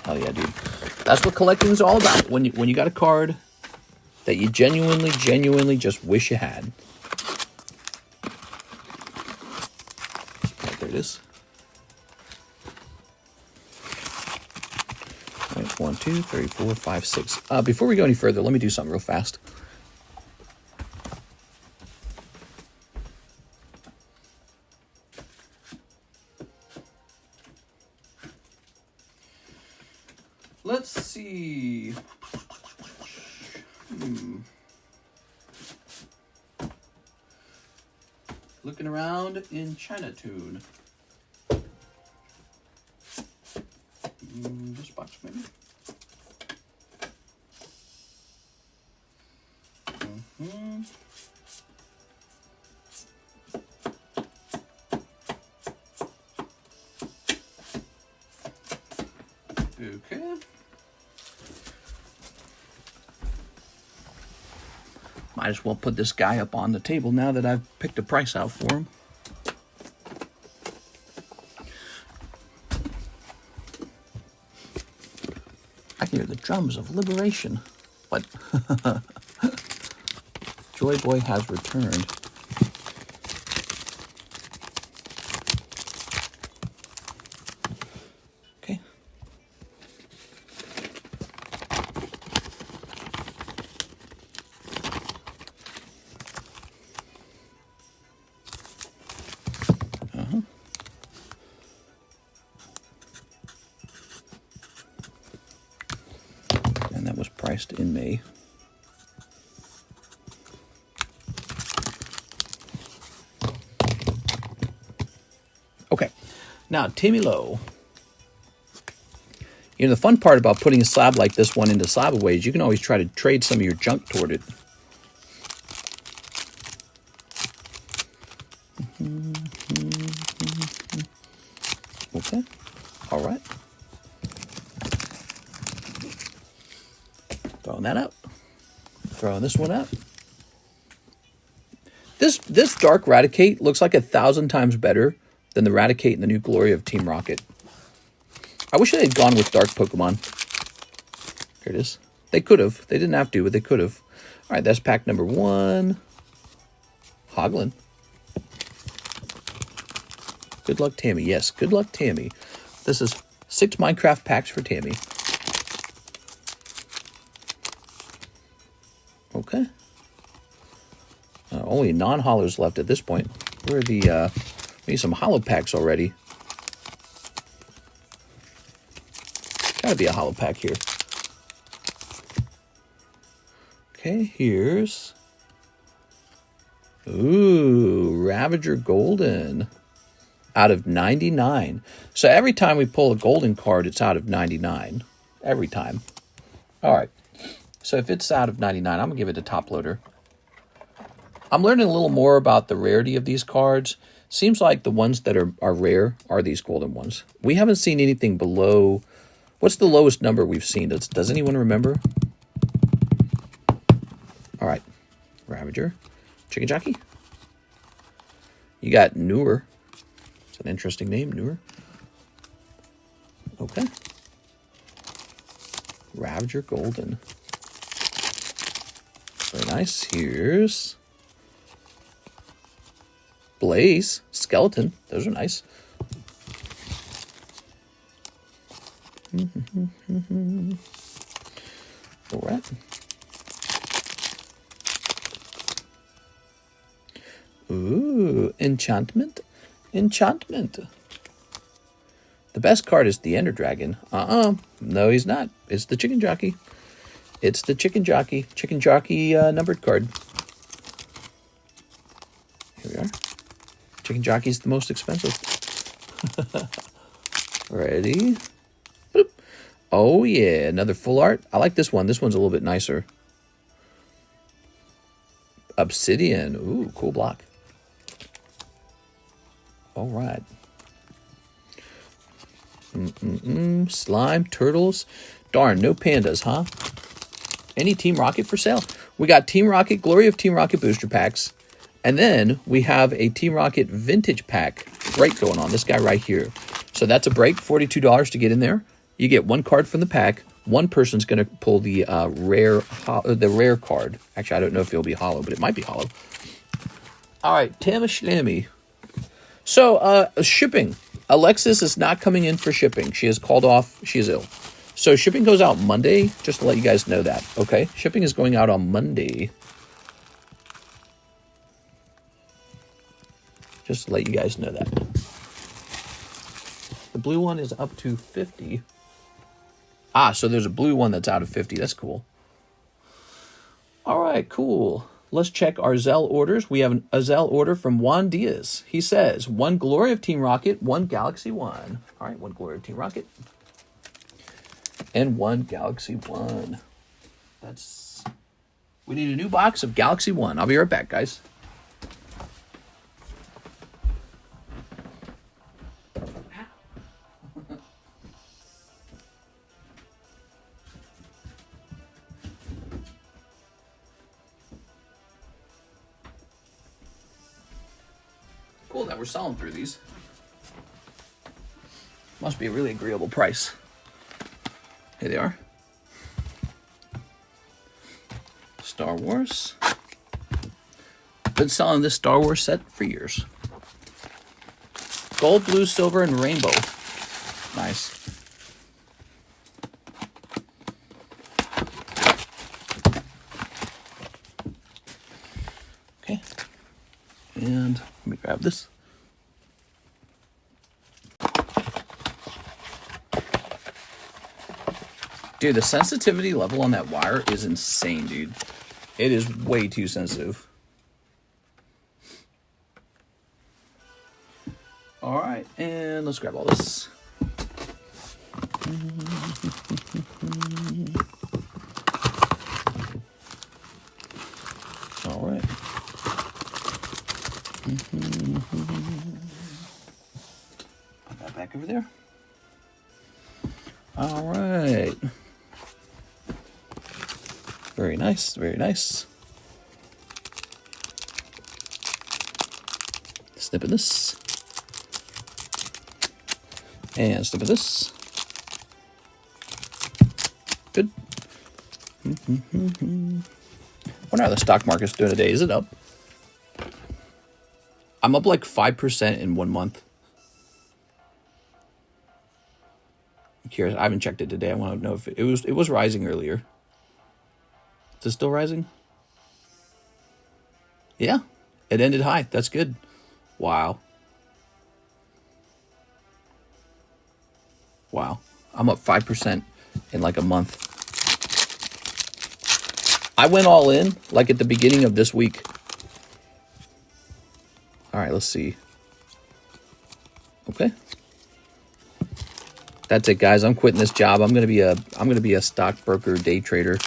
Hell yeah, dude. That's what collecting is all about. When you got a card that you genuinely just wish you had. Right, there it is. All right, 1, 2, 3, 4, 5, 6. Before we go any further, let me do something real fast. Let's see. Looking around in Chinatown. This box maybe. Okay. Might as well put this guy up on the table now that I've picked a price out for him. I hear the drums of liberation, but Joy Boy has returned. Okay. And that was priced in May. Now, Timmy Lowe. You know, the fun part about putting a slab like this one into slab away is you can always try to trade some of your junk toward it. Okay. All right. Throwing that out. Throwing this one out. This Dark Raticate looks like 1,000 times better than the Raticate in the new glory of Team Rocket. I wish they had gone with Dark Pokemon. Here it is. They could have. They didn't have to, but they could have. All right, that's pack number 1. Hoglin. Good luck, Tammy. Yes, good luck, Tammy. This is 6 Minecraft packs for Tammy. Okay. Only non-hollers left at this point. Where are the, maybe some hollow packs already. Gotta be a hollow pack here. Okay, here's... Ooh, Ravager Golden. Out of 99. So every time we pull a golden card, it's out of 99. Every time. All right. So if it's out of 99, I'm going to give it a top loader. I'm learning a little more about the rarity of these cards. Seems like the ones that are rare are these golden ones. We haven't seen anything below... What's the lowest number we've seen? Does anyone remember? All right. Ravager. Chicken Jockey. You got Newer. It's an interesting name, Newer. Okay. Ravager Golden. Very nice. Here's Blaze, Skeleton. Those are nice. All right. Ooh, Enchantment. Enchantment. The best card is the Ender Dragon. No, he's not. It's the Chicken Jockey. It's the Chicken Jockey. Chicken Jockey numbered card. Here we are. Chicken Jockey's the most expensive. Ready? Boop. Oh, yeah. Another full art. I like this one. This one's a little bit nicer. Obsidian. Ooh, cool block. All right. Slime, turtles. Darn, no pandas, huh? Any Team Rocket for sale? We got Team Rocket, Glory of Team Rocket booster packs. And then we have a Team Rocket Vintage Pack break going on. This guy right here. So that's a break, $42 to get in there. You get 1 card from the pack. One person's going to pull the rare card. Actually, I don't know if it'll be hollow, but it might be hollow. All right, Tammy Schlammy. So, shipping. Alexis is not coming in for shipping. She is called off. She is ill. So, shipping goes out Monday, just to let you guys know that, okay? Shipping is going out on Monday. Just to let you guys know that. The blue one is up to 50. Ah, so there's a blue one that's out of 50. That's cool. All right, cool. Let's check our ZELLE orders. We have a ZELLE order from Juan Diaz. He says, 1 Glory of Team Rocket, 1 Galaxy 1. All right, 1 Glory of Team Rocket. And 1 Galaxy 1. We need a new box of Galaxy 1. I'll be right back, guys. Cool that we're selling through these. Must be a really agreeable price. Here they are. Star Wars. Been selling this Star Wars set for years. Gold, blue, silver, and rainbow. Nice. Okay. And let me grab this. Dude, the sensitivity level on that wire is insane, dude. It is way too sensitive. All right, and let's grab all this. All right. Put that back over there. All right. Very nice, very nice. Snipping this. And snipping this. Good. Wonder how the stock market's doing today. Is it up? I'm up like 5% in 1 month. I'm curious. I haven't checked it today. I want to know if it was rising earlier. Is it still rising? Yeah, it ended high. That's good. Wow. Wow. I'm up 5% in like a month. I went all in like at the beginning of this week. All right, let's see. Okay. That's it, guys. I'm quitting this job. I'm gonna be a stockbroker day trader.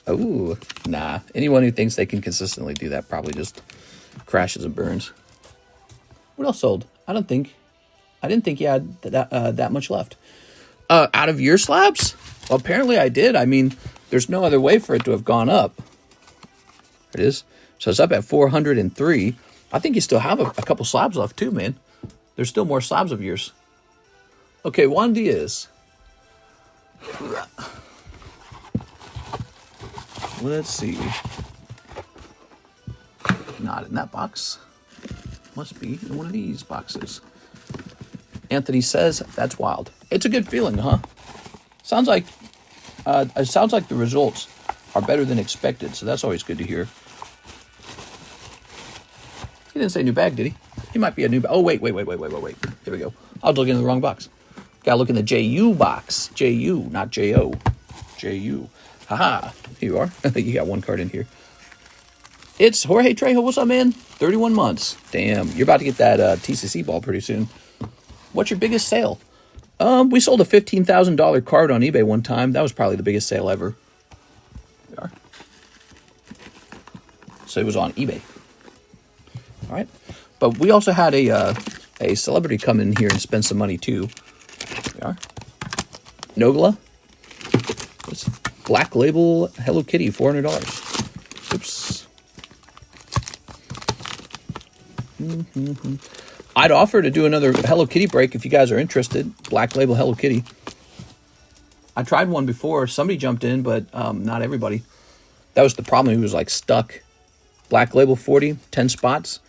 Oh, nah. Anyone who thinks they can consistently do that probably just crashes and burns. What else sold? I didn't think you had that much left. Out of your slabs? Well, apparently I did. I mean, there's no other way for it to have gone up. There it is. So it's up at 403. I think you still have a couple slabs left too, man. There's still more slabs of yours. Okay, Juan Diaz. Let's see. Not in that box. Must be in one of these boxes. Anthony says, that's wild. It's a good feeling, huh? Sounds like the results are better than expected, so that's always good to hear. He didn't say new bag, did he? He might be a new bag. Oh, wait. Here we go. I was looking in the wrong box. Gotta look in the JU box. JU, not JO. JU. Haha. Here you are. You got one card in here. It's Jorge Trejo. What's up, man? 31 months. Damn. You're about to get that TCC ball pretty soon. What's your biggest sale? We sold a $15,000 card on eBay one time. That was probably the biggest sale ever. There we are. So it was on eBay. All right. But we also had a celebrity come in here and spend some money too. There we are. Nogla. It's Black Label Hello Kitty, $400. Oops. I'd offer to do another Hello Kitty break if you guys are interested. Black Label Hello Kitty. I tried one before. Somebody jumped in, but not everybody. That was the problem. He was like stuck. Black Label 40, 10 spots.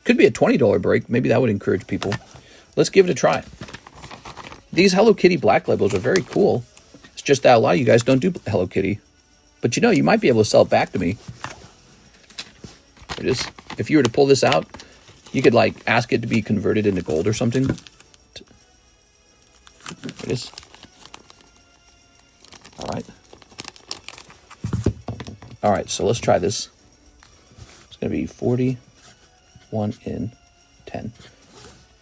Could be a $20 break. Maybe that would encourage people. Let's give it a try. These Hello Kitty Black Labels are very cool. It's just that a lot of you guys don't do Hello Kitty. But you know, you might be able to sell it back to me. It is. If you were to pull this out, you could like ask it to be converted into gold or something. It is. All right. All right, so let's try this. It's going to be 40, 1 in 10.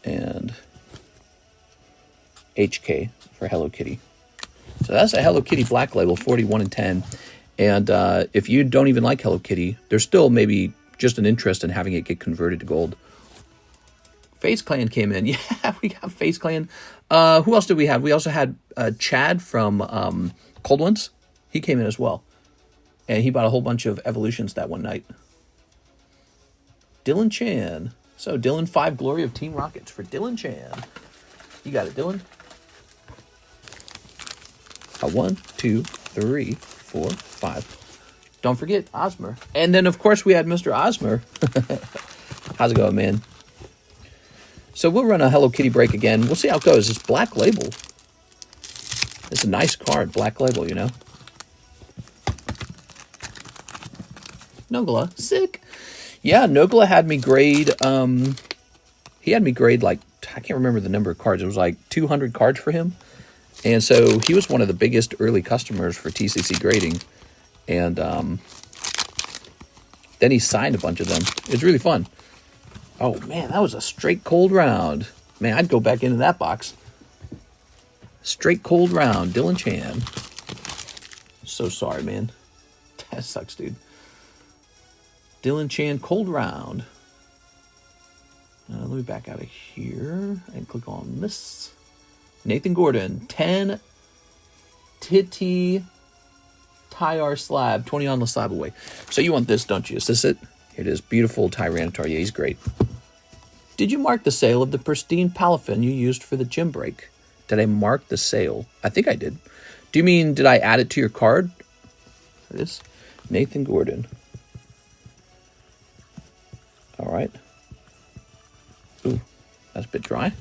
And HK for Hello Kitty. So that's a Hello Kitty Black Label, 41 and 10. And if you don't even like Hello Kitty, there's still maybe just an interest in having it get converted to gold. FaZe Clan came in. Yeah, we got FaZe Clan. Who else did we have? We also had Chad from Cold Ones. He came in as well. And he bought a whole bunch of Evolutions that one night. Dylan Chan. So Dylan, 5 Glory of Team Rockets for Dylan Chan. You got it, Dylan. 1, 2, 3, 4, 5. Don't forget Osmer. And then, of course, we had Mr. Osmer. How's it going, man? So we'll run a Hello Kitty break again. We'll see how it goes. It's Black Label. It's a nice card, Black Label, you know. Nogla, sick. Yeah, Nogla had me grade, he had me grade like, I can't remember the number of cards. It was like 200 cards for him. And so he was one of the biggest early customers for TCC grading. And then he signed a bunch of them. It was really fun. Oh, man, that was a straight cold round. Man, I'd go back into that box. Straight cold round, Dylan Chan. So sorry, man. That sucks, dude. Dylan Chan, cold round. Let me back out of here and click on this. Nathan Gordon, 10 Titty Tyr slab, 20 on the slab away. So you want this, don't you? Is this it? Here it is. Beautiful Tyranitar. Yeah, he's great. Did you mark the sale of the pristine Palafin you used for the gym break? Did I mark the sale? I think I did. Do you mean, did I add it to your card? There it is. Nathan Gordon. All right. Ooh, that's a bit dry.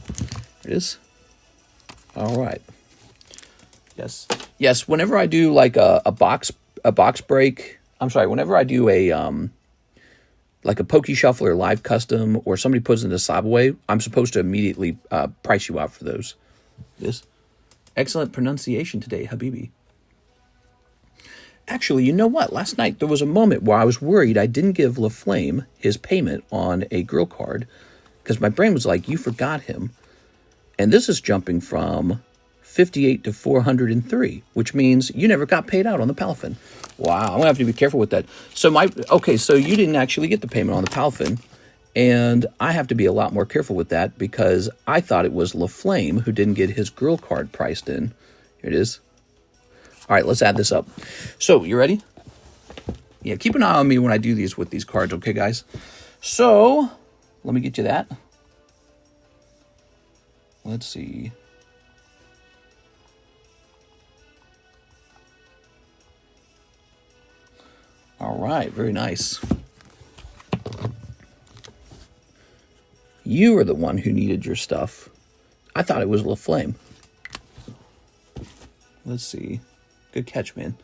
There it is. All right. Yes. Yes, whenever I do like a box break, I'm sorry, whenever I do a like a Poke Shuffle or live custom, or somebody puts in the slab away, I'm supposed to immediately price you out for those. This excellent pronunciation today, Habibi. Actually, you know what? Last night there was a moment where I was worried I didn't give LaFlame his payment on a grill card because my brain was like, you forgot him. And this is jumping from 58 to 403, which means you never got paid out on the Palafin. Wow, I'm gonna have to be careful with that. So so you didn't actually get the payment on the Palafin, and I have to be a lot more careful with that because I thought it was LaFlame who didn't get his grill card priced in. Here it is. All right, let's add this up. So, you ready? Yeah, keep an eye on me when I do these with these cards, okay, guys? So, let me get you that. Let's see. All right, very nice. You are the one who needed your stuff. I thought it was LaFlame. Let's see. Good catch, man.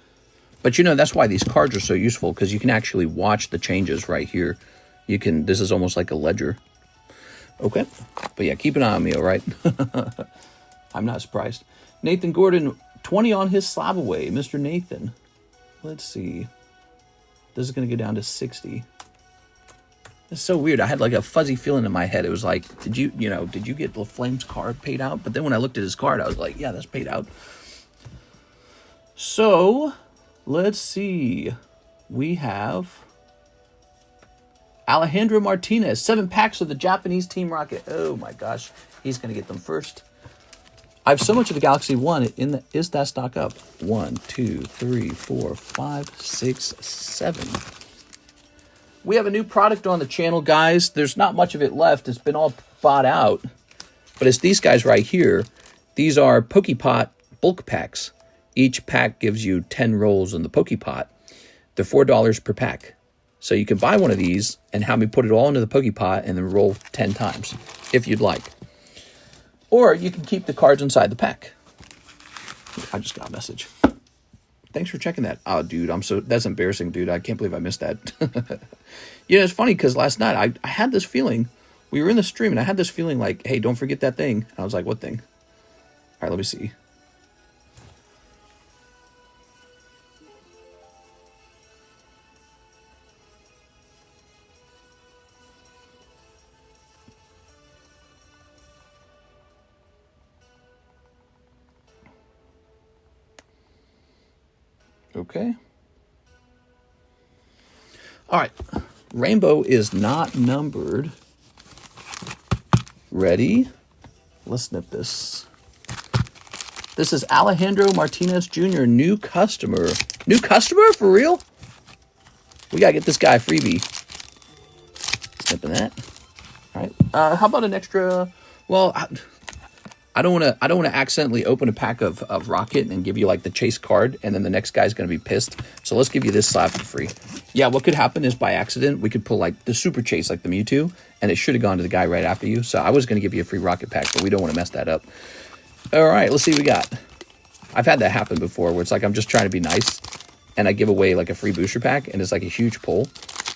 But you know, that's why these cards are so useful, because you can actually watch the changes right here. You can, this is almost like a ledger. Okay. But yeah, keep an eye on me, all right? I'm not surprised. Nathan Gordon, 20 on his slab away. Mr. Nathan. Let's see. This is going to go down to 60. It's so weird. I had like a fuzzy feeling in my head. It was like, did you get LaFlame's card paid out? But then when I looked at his card, I was like, yeah, that's paid out. So, let's see. We have Alejandro Martinez, 7 packs of the Japanese Team Rocket. Oh my gosh, he's going to get them first. I have so much of the Galaxy 1. Is that stock up? 1, 2, 3, 4, 5, 6, 7. We have a new product on the channel, guys. There's not much of it left. It's been all bought out. But it's these guys right here. These are Pokepot bulk packs. Each pack gives you 10 rolls in the Pokepot. They're $4 per pack. So you can buy one of these and have me put it all into the Pokepot and then roll 10 times, if you'd like. Or you can keep the cards inside the pack. I just got a message. Thanks for checking that. Oh, dude, that's embarrassing, dude. I can't believe I missed that. You know, it's funny because last night I had this feeling. We were in the stream and I had this feeling like, hey, don't forget that thing. And I was like, what thing? All right, let me see. Okay. All right. Rainbow is not numbered. Ready? Let's snip this. This is Alejandro Martinez Jr., new customer. New customer? For real? We got to get this guy a freebie. Snipping that. All right. How about an extra... Well, I don't want to accidentally open a pack of Rocket and give you like the chase card, and then the next guy's going to be pissed. So let's give you this slab for free. Yeah, what could happen is by accident, we could pull like the super chase, like the Mewtwo, and it should have gone to the guy right after you. So I was going to give you a free Rocket pack, but we don't want to mess that up. All right, let's see what we got. I've had that happen before where it's like I'm just trying to be nice, and I give away like a free booster pack, and it's like a huge pull.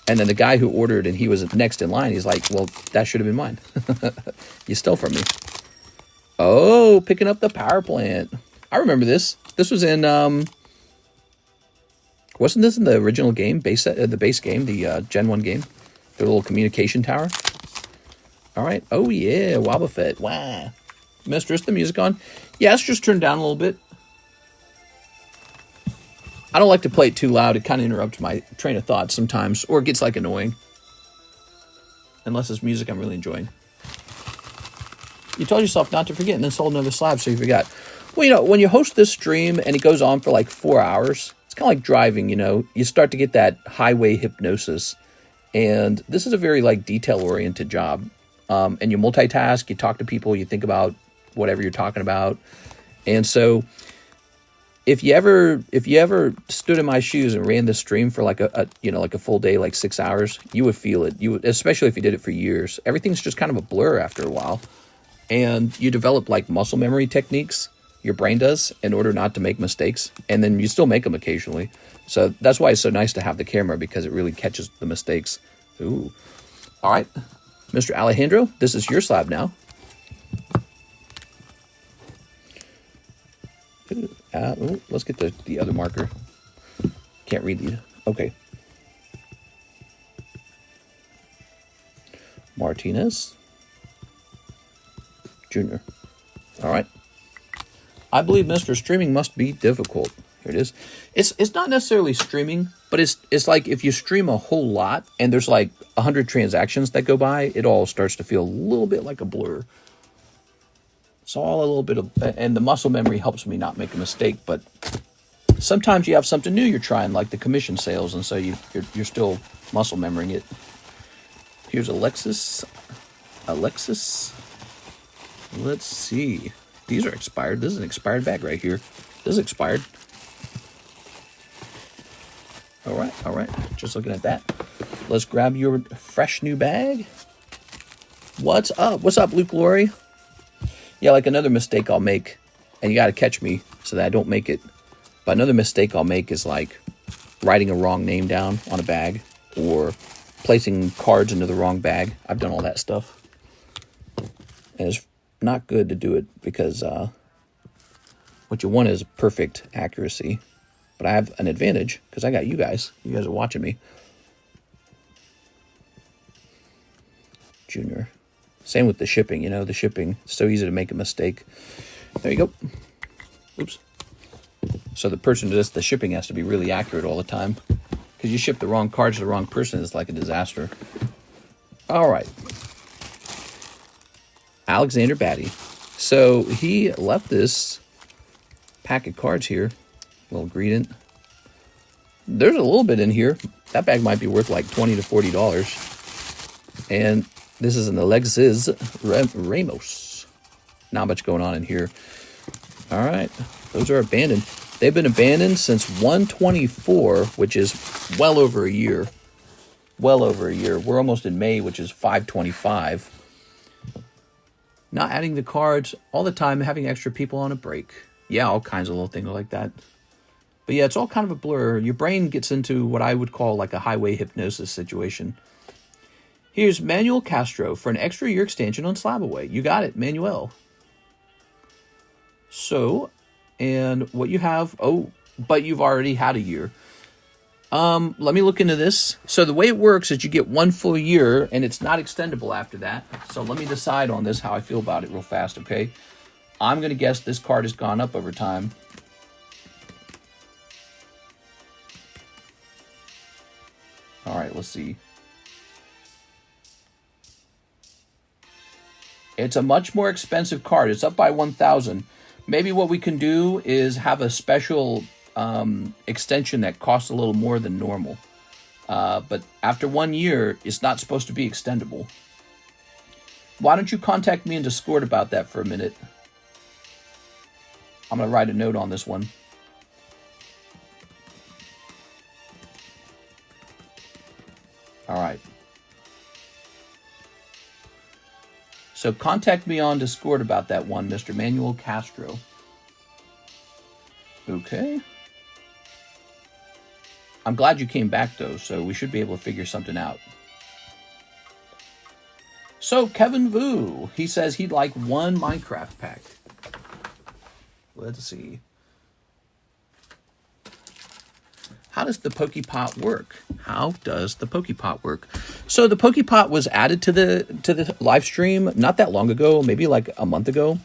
And then the guy who ordered and he was next in line, he's like, well, that should have been mine. You stole from me. Oh, picking up the power plant. I remember this. This was in, wasn't this in the original game, the base game, the Gen 1 game? The little communication tower? All right. Oh, yeah. Wobbuffet. Wow. Mistress, the music on? Yeah, it's just turned down a little bit. I don't like to play it too loud. It kind of interrupts my train of thought sometimes, or it gets like annoying. Unless it's music I'm really enjoying. You told yourself not to forget and then sold another slab, so you forgot. Well, you know, when you host this stream and it goes on for like 4 hours, it's kind of like driving, you know. You start to get that highway hypnosis. And this is a very like detail-oriented job. And you multitask, you talk to people, you think about whatever you're talking about. And so if you ever stood in my shoes and ran this stream for like a full day, like 6 hours, you would feel it. You would, especially if you did it for years. Everything's just kind of a blur after a while. And you develop like muscle memory techniques, your brain does, in order not to make mistakes. And then you still make them occasionally. So that's why it's so nice to have the camera, because it really catches the mistakes. Ooh. All right. Mr. Alejandro, this is your slab now. Let's get the other marker. Can't read these. Okay. Martinez Jr. All right. I believe Mr. Streaming must be difficult. Here it is. It's not necessarily streaming, but it's like if you stream a whole lot and there's like 100 transactions that go by, it all starts to feel a little bit like a blur. It's all a little bit of, and the muscle memory helps me not make a mistake, but sometimes you have something new you're trying, like the commission sales, and so you're still muscle memorying it. Here's Alexis. Let's see. These are expired. This is an expired bag right here. This is expired. All right. Just looking at that. Let's grab your fresh new bag. What's up? What's up, Luke Glory? Yeah, like another mistake I'll make, and you got to catch me so that I don't make it. But another mistake I'll make is like writing a wrong name down on a bag or placing cards into the wrong bag. I've done all that stuff. And it's not good to do it because what you want is perfect accuracy. But I have an advantage because I got you guys. You guys are watching me. Junior. Same with the shipping, you know, the shipping. It's so easy to make a mistake. There you go. Oops. So the person who does the shipping has to be really accurate all the time. Because you ship the wrong cards to the wrong person, it's like a disaster. All right. Alexander Batty. So he left this pack of cards here. A little ingredient. There's a little bit in here. That bag might be worth like $20 to $40. And this is an Alexis Ramos. Not much going on in here. All right. Those are abandoned. They've been abandoned since 124, which is well over a year. Well over a year. We're almost in May, which is 525. Not adding the cards all the time, having extra people on a break. Yeah, all kinds of little things like that. But yeah, it's all kind of a blur. Your brain gets into what I would call like a highway hypnosis situation. Here's Manuel Castro for an extra year extension on Slab Away. You got it, Manuel. So, and what you have, but you've already had a year. Let me look into this. So the way it works is you get 1 full year and it's not extendable after that. So let me decide on this, how I feel about it real fast, okay? I'm going to guess this card has gone up over time. All right, let's see. It's a much more expensive card. It's up by 1,000. Maybe what we can do is have a special extension that costs a little more than normal. But after 1 year, it's not supposed to be extendable. Why don't you contact me in Discord about that for a minute? I'm going to write a note on this one. All right. So contact me on Discord about that one, Mr. Manuel Castro. Okay. I'm glad you came back, though, so we should be able to figure something out. So, Kevin Vu, he says he'd like 1 Minecraft pack. Let's see. how does the Pokepot work? How does the Pokepot work? So the Pokepot was added to the live stream not that long ago, maybe like a month ago.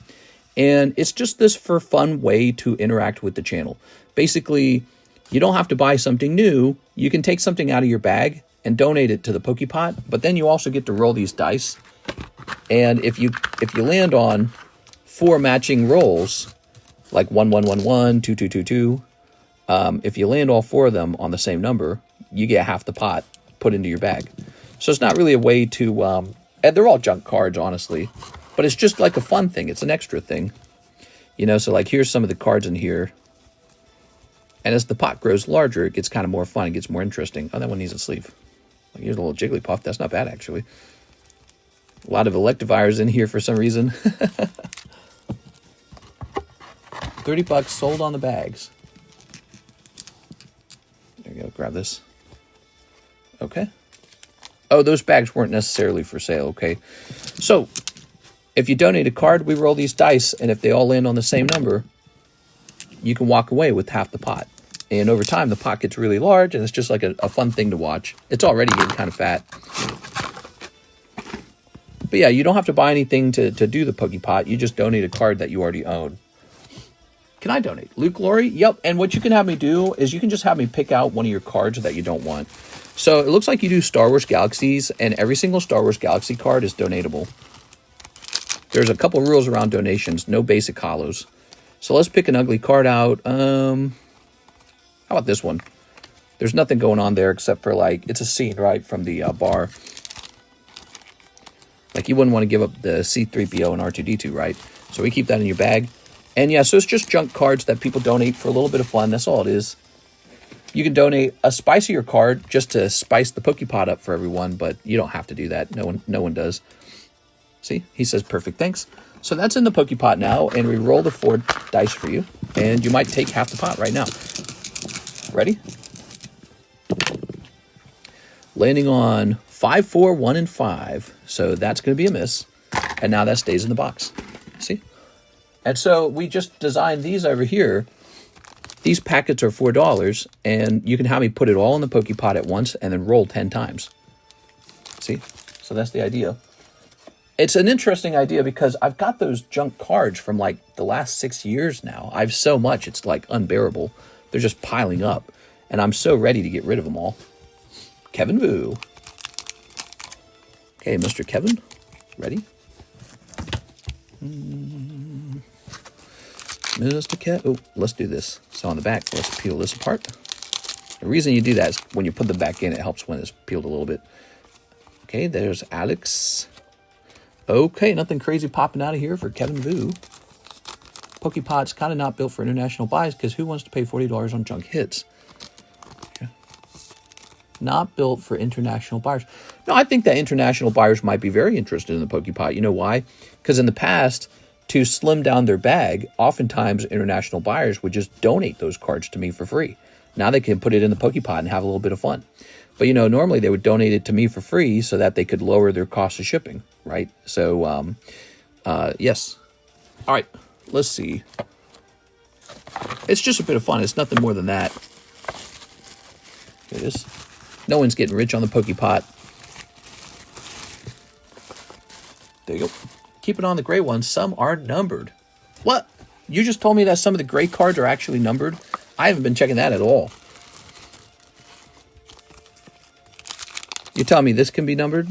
And it's just this for fun way to interact with the channel. Basically, you don't have to buy something new. You can take something out of your bag and donate it to the Pokepot, but then you also get to roll these dice. And if you land on 4 matching rolls, like 1 1 1 1, 2 2 2 2, if you land all 4 of them on the same number, you get half the pot put into your bag. So it's not really a way to, and they're all junk cards, honestly, but it's just like a fun thing. It's an extra thing, you know. So like here's some of the cards in here, and as the pot grows larger, it gets kind of more fun. It gets more interesting. Oh, that one needs a sleeve. Like, here's a little Jigglypuff. That's not bad, actually. A lot of Electivires in here for some reason. $30 sold on the bags. There you go. Grab this. Okay. Oh, those bags weren't necessarily for sale. Okay. So if you donate a card, we roll these dice, and if they all land on the same number, you can walk away with half the pot. And over time, the pot gets really large, and it's just like a fun thing to watch. It's already getting kind of fat. But yeah, you don't have to buy anything to do the Pokepot. You just donate a card that you already own. Can I donate? Luke Glory? Yep. And what you can have me do is you can just have me pick out one of your cards that you don't want. So it looks like you do Star Wars Galaxies, and every single Star Wars Galaxy card is donatable. There's a couple rules around donations. No basic hollows. So let's pick an ugly card out. How about this one? There's nothing going on there except for, like, it's a scene, right, from the bar. Like, you wouldn't want to give up the C-3PO and R2-D2, right? So we keep that in your bag. And yeah, so it's just junk cards that people donate for a little bit of fun. That's all it is. You can donate a spicier card just to spice the Pokepot up for everyone, but you don't have to do that. No one does. See? He says, perfect, thanks. So that's in the Pokepot now, and we roll the 4 dice for you, and you might take half the pot right now. Ready? Landing on 5, 4, 1, and 5. So that's going to be a miss. And now that stays in the box. See? And so we just designed these over here. These packets are $4, and you can have me put it all in the Pokepot at once and then roll 10 times. See? So that's the idea. It's an interesting idea because I've got those junk cards from like the last 6 years now. I have so much, it's like unbearable. They're just piling up, and I'm so ready to get rid of them all. Kevin Vu. Okay, Mr. Kevin, ready? Mr. Kev. Oh, let's do this. So on the back, let's peel this apart. The reason you do that is when you put them back in, it helps when it's peeled a little bit. Okay, there's Alex. Okay, nothing crazy popping out of here for Kevin Vu. Pokepot's kind of not built for international buys because who wants to pay $40 on junk hits? Okay. Not built for international buyers. No, I think that international buyers might be very interested in the Pokepot. You know why? Because in the past, to slim down their bag, oftentimes international buyers would just donate those cards to me for free. Now they can put it in the Pokepot and have a little bit of fun. But, you know, normally they would donate it to me for free so that they could lower their cost of shipping, right? So, yes. All right, let's see. It's just a bit of fun. It's nothing more than that. Here it is. No one's getting rich on the Pokepot. There you go. Keep it on the gray ones. Some are numbered. What? You just told me that some of the gray cards are actually numbered? I haven't been checking that at all. You telling me this can be numbered?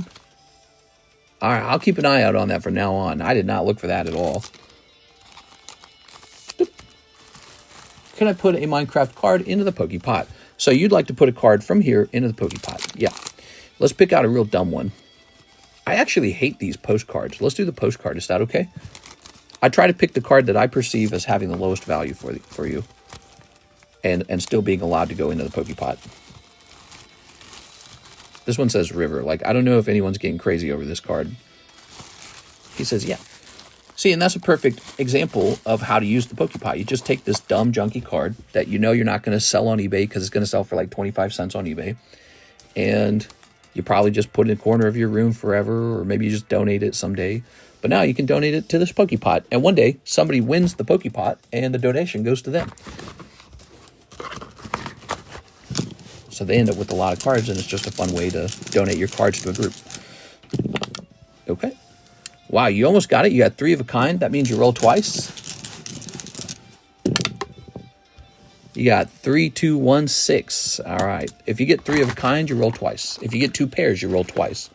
All right, I'll keep an eye out on that from now on. I did not look for that at all. Can I put a Minecraft card into the Pokepot? So you'd like to put a card from here into the Pokepot. Yeah. Let's pick out a real dumb one. I actually hate these postcards. Let's do the postcard. Is that okay? I try to pick the card that I perceive as having the lowest value for you. And still being allowed to go into the Pokepot. This one says River. Like, I don't know if anyone's getting crazy over this card. He says, yeah. See, and that's a perfect example of how to use the Pokepot. You just take this dumb, junky card that you know you're not going to sell on eBay because it's going to sell for like 25 cents on eBay. And you probably just put it in a corner of your room forever, or maybe you just donate it someday. But now you can donate it to this Pokepot. And one day, somebody wins the Pokepot, and the donation goes to them. So they end up with a lot of cards, and it's just a fun way to donate your cards to a group. Okay. Wow, you almost got it. You got 3 of a kind. That means you roll twice. You got 3, 2, 1, 6. All right. If you get 3 of a kind, you roll twice. If you get 2 pairs, you roll twice.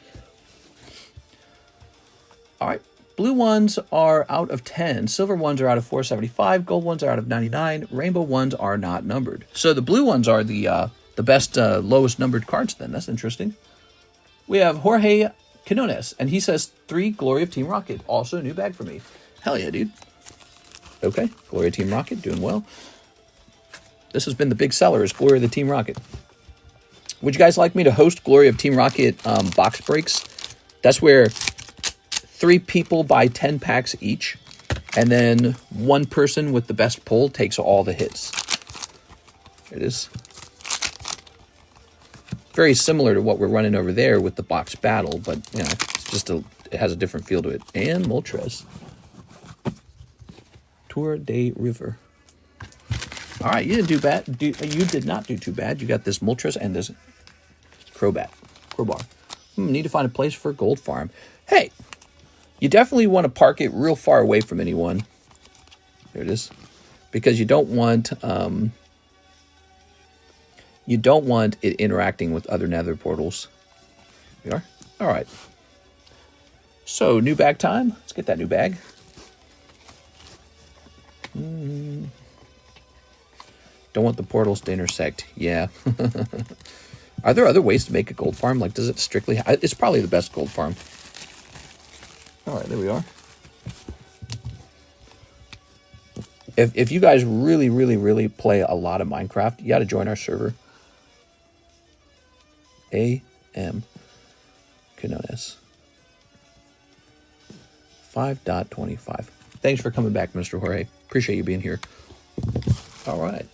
All right. Blue ones are out of 10. Silver ones are out of 475. Gold ones are out of 99. Rainbow ones are not numbered. So the blue ones are the best lowest numbered cards then. That's interesting. We have Jorge Quinones, and he says 3 Glory of Team Rocket. Also a new bag for me. Hell yeah, dude. Okay. Glory of Team Rocket, doing well. This has been the big seller, is Glory of the Team Rocket. Would you guys like me to host Glory of Team Rocket box breaks? That's where 3 people buy 10 packs each, and then 1 person with the best pull takes all the hits. There it is. Very similar to what we're running over there with the box battle, but you know, it's just it has a different feel to it. And Moltres. Tour de River. All right, you didn't do bad. You did not do too bad. You got this Moltres and this Crowbar. Need to find a place for Gold Farm. Hey, you definitely want to park it real far away from anyone. There it is, because you don't want it interacting with other Nether portals. Here we are. All right. So new bag time. Let's get that new bag. Don't want the portals to intersect. Yeah. Are there other ways to make a gold farm? Like, does it strictly... It's probably the best gold farm. All right, there we are. If you guys really, really, really play a lot of Minecraft, you got to join our server. A.M. Canones. 5.25. Thanks for coming back, Mr. Jorge. Appreciate you being here. All right.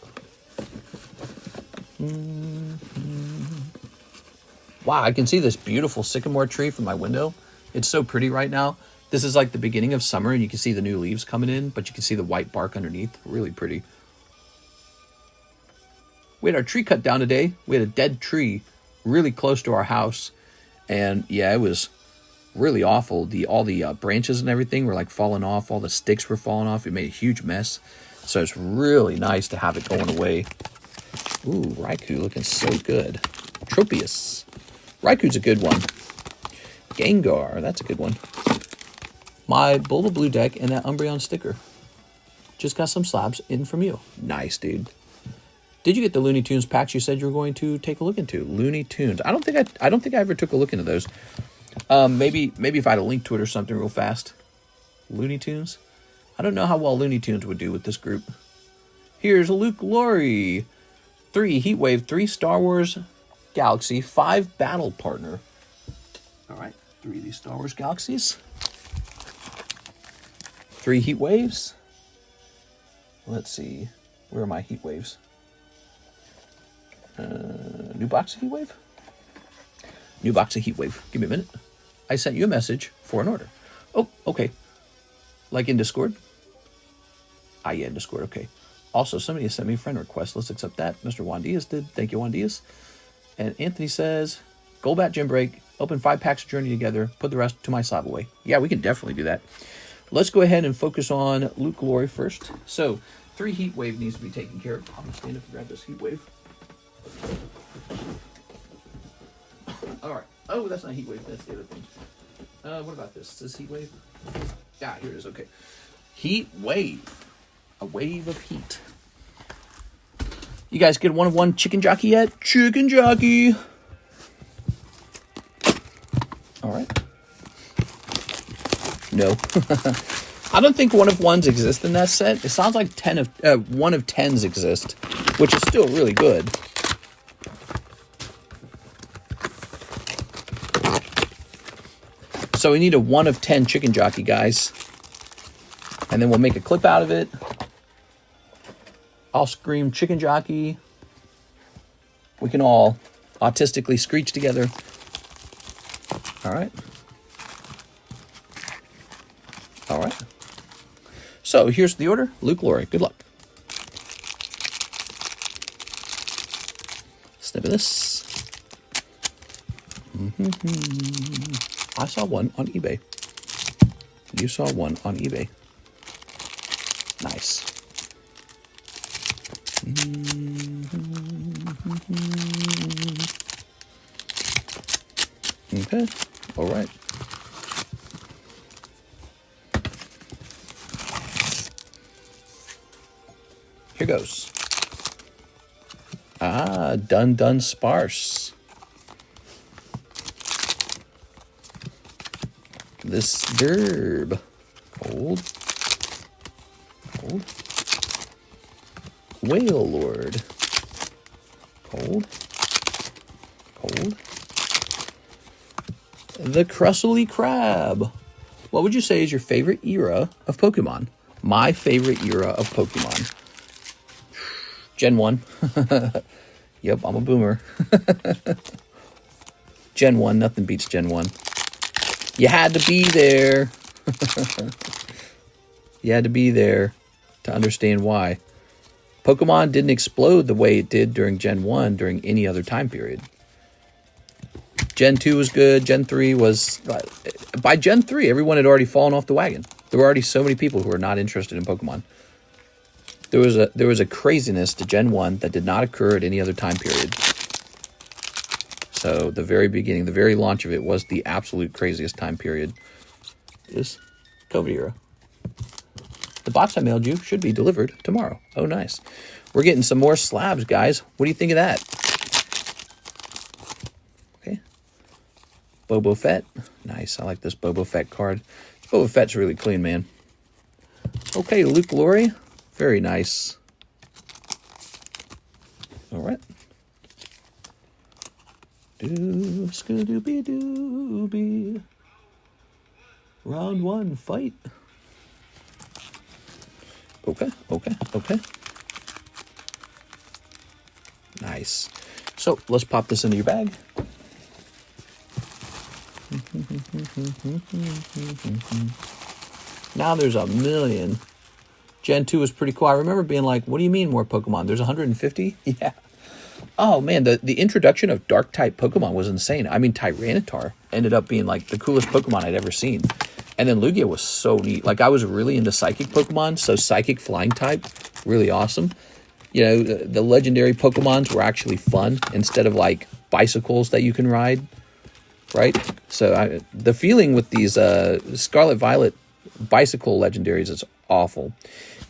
Wow, I can see this beautiful sycamore tree from my window. It's so pretty right now. This is like the beginning of summer, and you can see the new leaves coming in, but you can see the white bark underneath. Really pretty. We had our tree cut down today. We had a dead tree really close to our house, and yeah, it was really awful. All the branches and everything were like falling off. All the sticks were falling off. It made a huge mess. So it's really nice to have it going away. Ooh, Raikou looking so good. Tropius. Raikou's a good one. Gengar, that's a good one. My Bulba Blue deck and that Umbreon sticker. Just got some slabs in from you. Nice, dude. Did you get the Looney Tunes packs you said you were going to take a look into? Looney Tunes. I don't think I ever took a look into those. Maybe if I had a link to it or something real fast. Looney Tunes. I don't know how well Looney Tunes would do with this group. Here's Luke Laurie. 3 Heatwave, 3 Star Wars Galaxy, 5 Battle Partner. All right, 3 of these Star Wars Galaxies. 3 Heat Waves. Let's see. Where are my Heat Waves? New box of Heat Wave? New box of Heat Wave. Give me a minute. I sent you a message for an order. Oh, okay. Like in Discord? Ah, yeah, in Discord. Okay. Also, somebody sent me a friend request. Let's accept that. Mr. Juan Diaz did. Thank you, Juan Diaz. And Anthony says, Golbat Gym Break. Open 5 packs of Journey together. Put the rest to my slab away. Yeah, we can definitely do that. Let's go ahead and focus on Luke Glory first. So, 3 Heat Wave needs to be taken care of. I'm going to stand up and grab this Heat Wave. All right. Oh, that's not Heat Wave. That's the other thing. What about this? Is this Heat Wave? Ah, here it is. Okay. Heat Wave. A wave of heat. You guys get 1 of 1 Chicken Jockey yet? Chicken Jockey. All right. No. I don't think 1 of 1s exist in that set. It sounds like 1 of 10s exist, which is still really good. So we need a 1 of 10 Chicken Jockey, guys. And then we'll make a clip out of it. I'll scream Chicken Jockey. We can all autistically screech together. All right. All right. So here's the order. Luke Laurie, good luck. Snip of this. I saw one on eBay. You saw one on eBay. Nice. Okay. All right. Here goes. Dun Sparse. This derb. Cold. Whale Lord. Cold. The Crustly Crab. What would you say is your favorite era of Pokemon? My favorite era of Pokemon. Gen 1. Yep, I'm a boomer. Gen 1, nothing beats Gen 1. You had to be there. You had to be there to understand why. Pokemon didn't explode the way it did during Gen 1 during any other time period. Gen 2 was good. Gen 3 was... By Gen 3, everyone had already fallen off the wagon. There were already so many people who were not interested in Pokemon. There was a craziness to Gen 1 that did not occur at any other time period. So the very beginning, the very launch of it was the absolute craziest time period. This COVID era. The box I mailed you should be delivered tomorrow. Oh, nice. We're getting some more slabs, guys. What do you think of that? Okay. Boba Fett. Nice. I like this Boba Fett card. This Boba Fett's really clean, man. Okay, Luke Glory. Very nice. All right. Dooby. Round 1, fight. Okay. Nice. So let's pop this into your bag. Now there's a million. Gen 2 was pretty cool. I remember being like, what do you mean more Pokemon? There's 150? Yeah. Oh, man, the introduction of Dark-type Pokemon was insane. I mean, Tyranitar ended up being, like, the coolest Pokemon I'd ever seen. And then Lugia was so neat. Like, I was really into Psychic Pokemon, so Psychic Flying type, really awesome. You know, the legendary Pokemons were actually fun instead of, like, bicycles that you can ride, right? So the feeling with these Scarlet Violet bicycle legendaries is awful.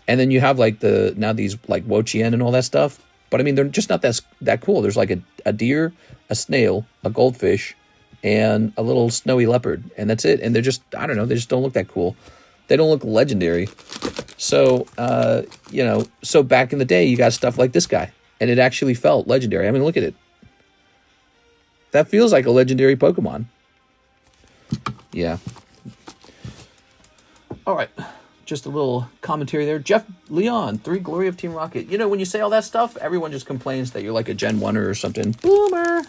And then you have like now these like Wo-Chien and all that stuff, but I mean they're just not that cool. There's like a deer, a snail, a goldfish, and a little snowy leopard, and that's it. And they're just, I don't know, they just don't look that cool. They don't look legendary. So you know, so back in the day you got stuff like this guy, and it actually felt legendary. I mean, look at it. That feels like a legendary Pokemon. Yeah. All right. Just a little commentary there. Jeff Leon, 3 Glory of Team Rocket. You know, when you say all that stuff, everyone just complains that you're like a Gen 1er or something. Boomer!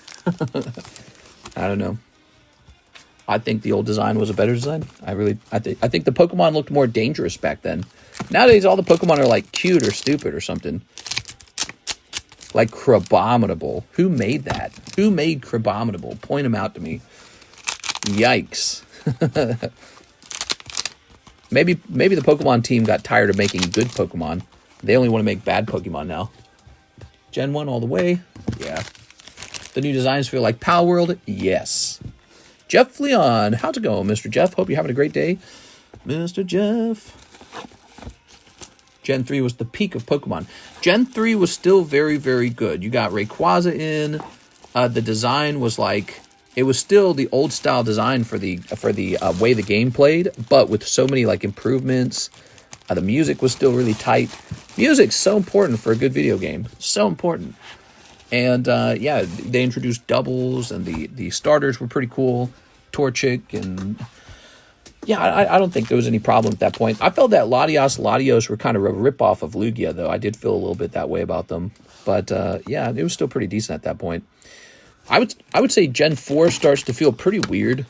I don't know. I think the old design was a better design. I think the Pokemon looked more dangerous back then. Nowadays, all the Pokemon are like cute or stupid or something. Like Crabominable. Who made that? Who made Crabominable? Point them out to me. Yikes. Maybe the Pokemon team got tired of making good Pokemon. They only want to make bad Pokemon now. Gen 1 all the way. Yeah. The new designs feel like Pal World. Yes. Jeff Leon. How's it going, Mr. Jeff? Hope you're having a great day. Mr. Jeff. Gen 3 was the peak of Pokemon. Gen 3 was still very, very good. You got Rayquaza in. The design was like... It was still the old style design for the way the game played, but with so many like improvements. The music was still really tight. Music's so important for a good video game. So important. And yeah, they introduced doubles, and the starters were pretty cool. Torchic, and yeah, I don't think there was any problem at that point. I felt that Latios were kind of a ripoff of Lugia, though. I did feel a little bit that way about them. But yeah, it was still pretty decent at that point. I would say Gen 4 starts to feel pretty weird.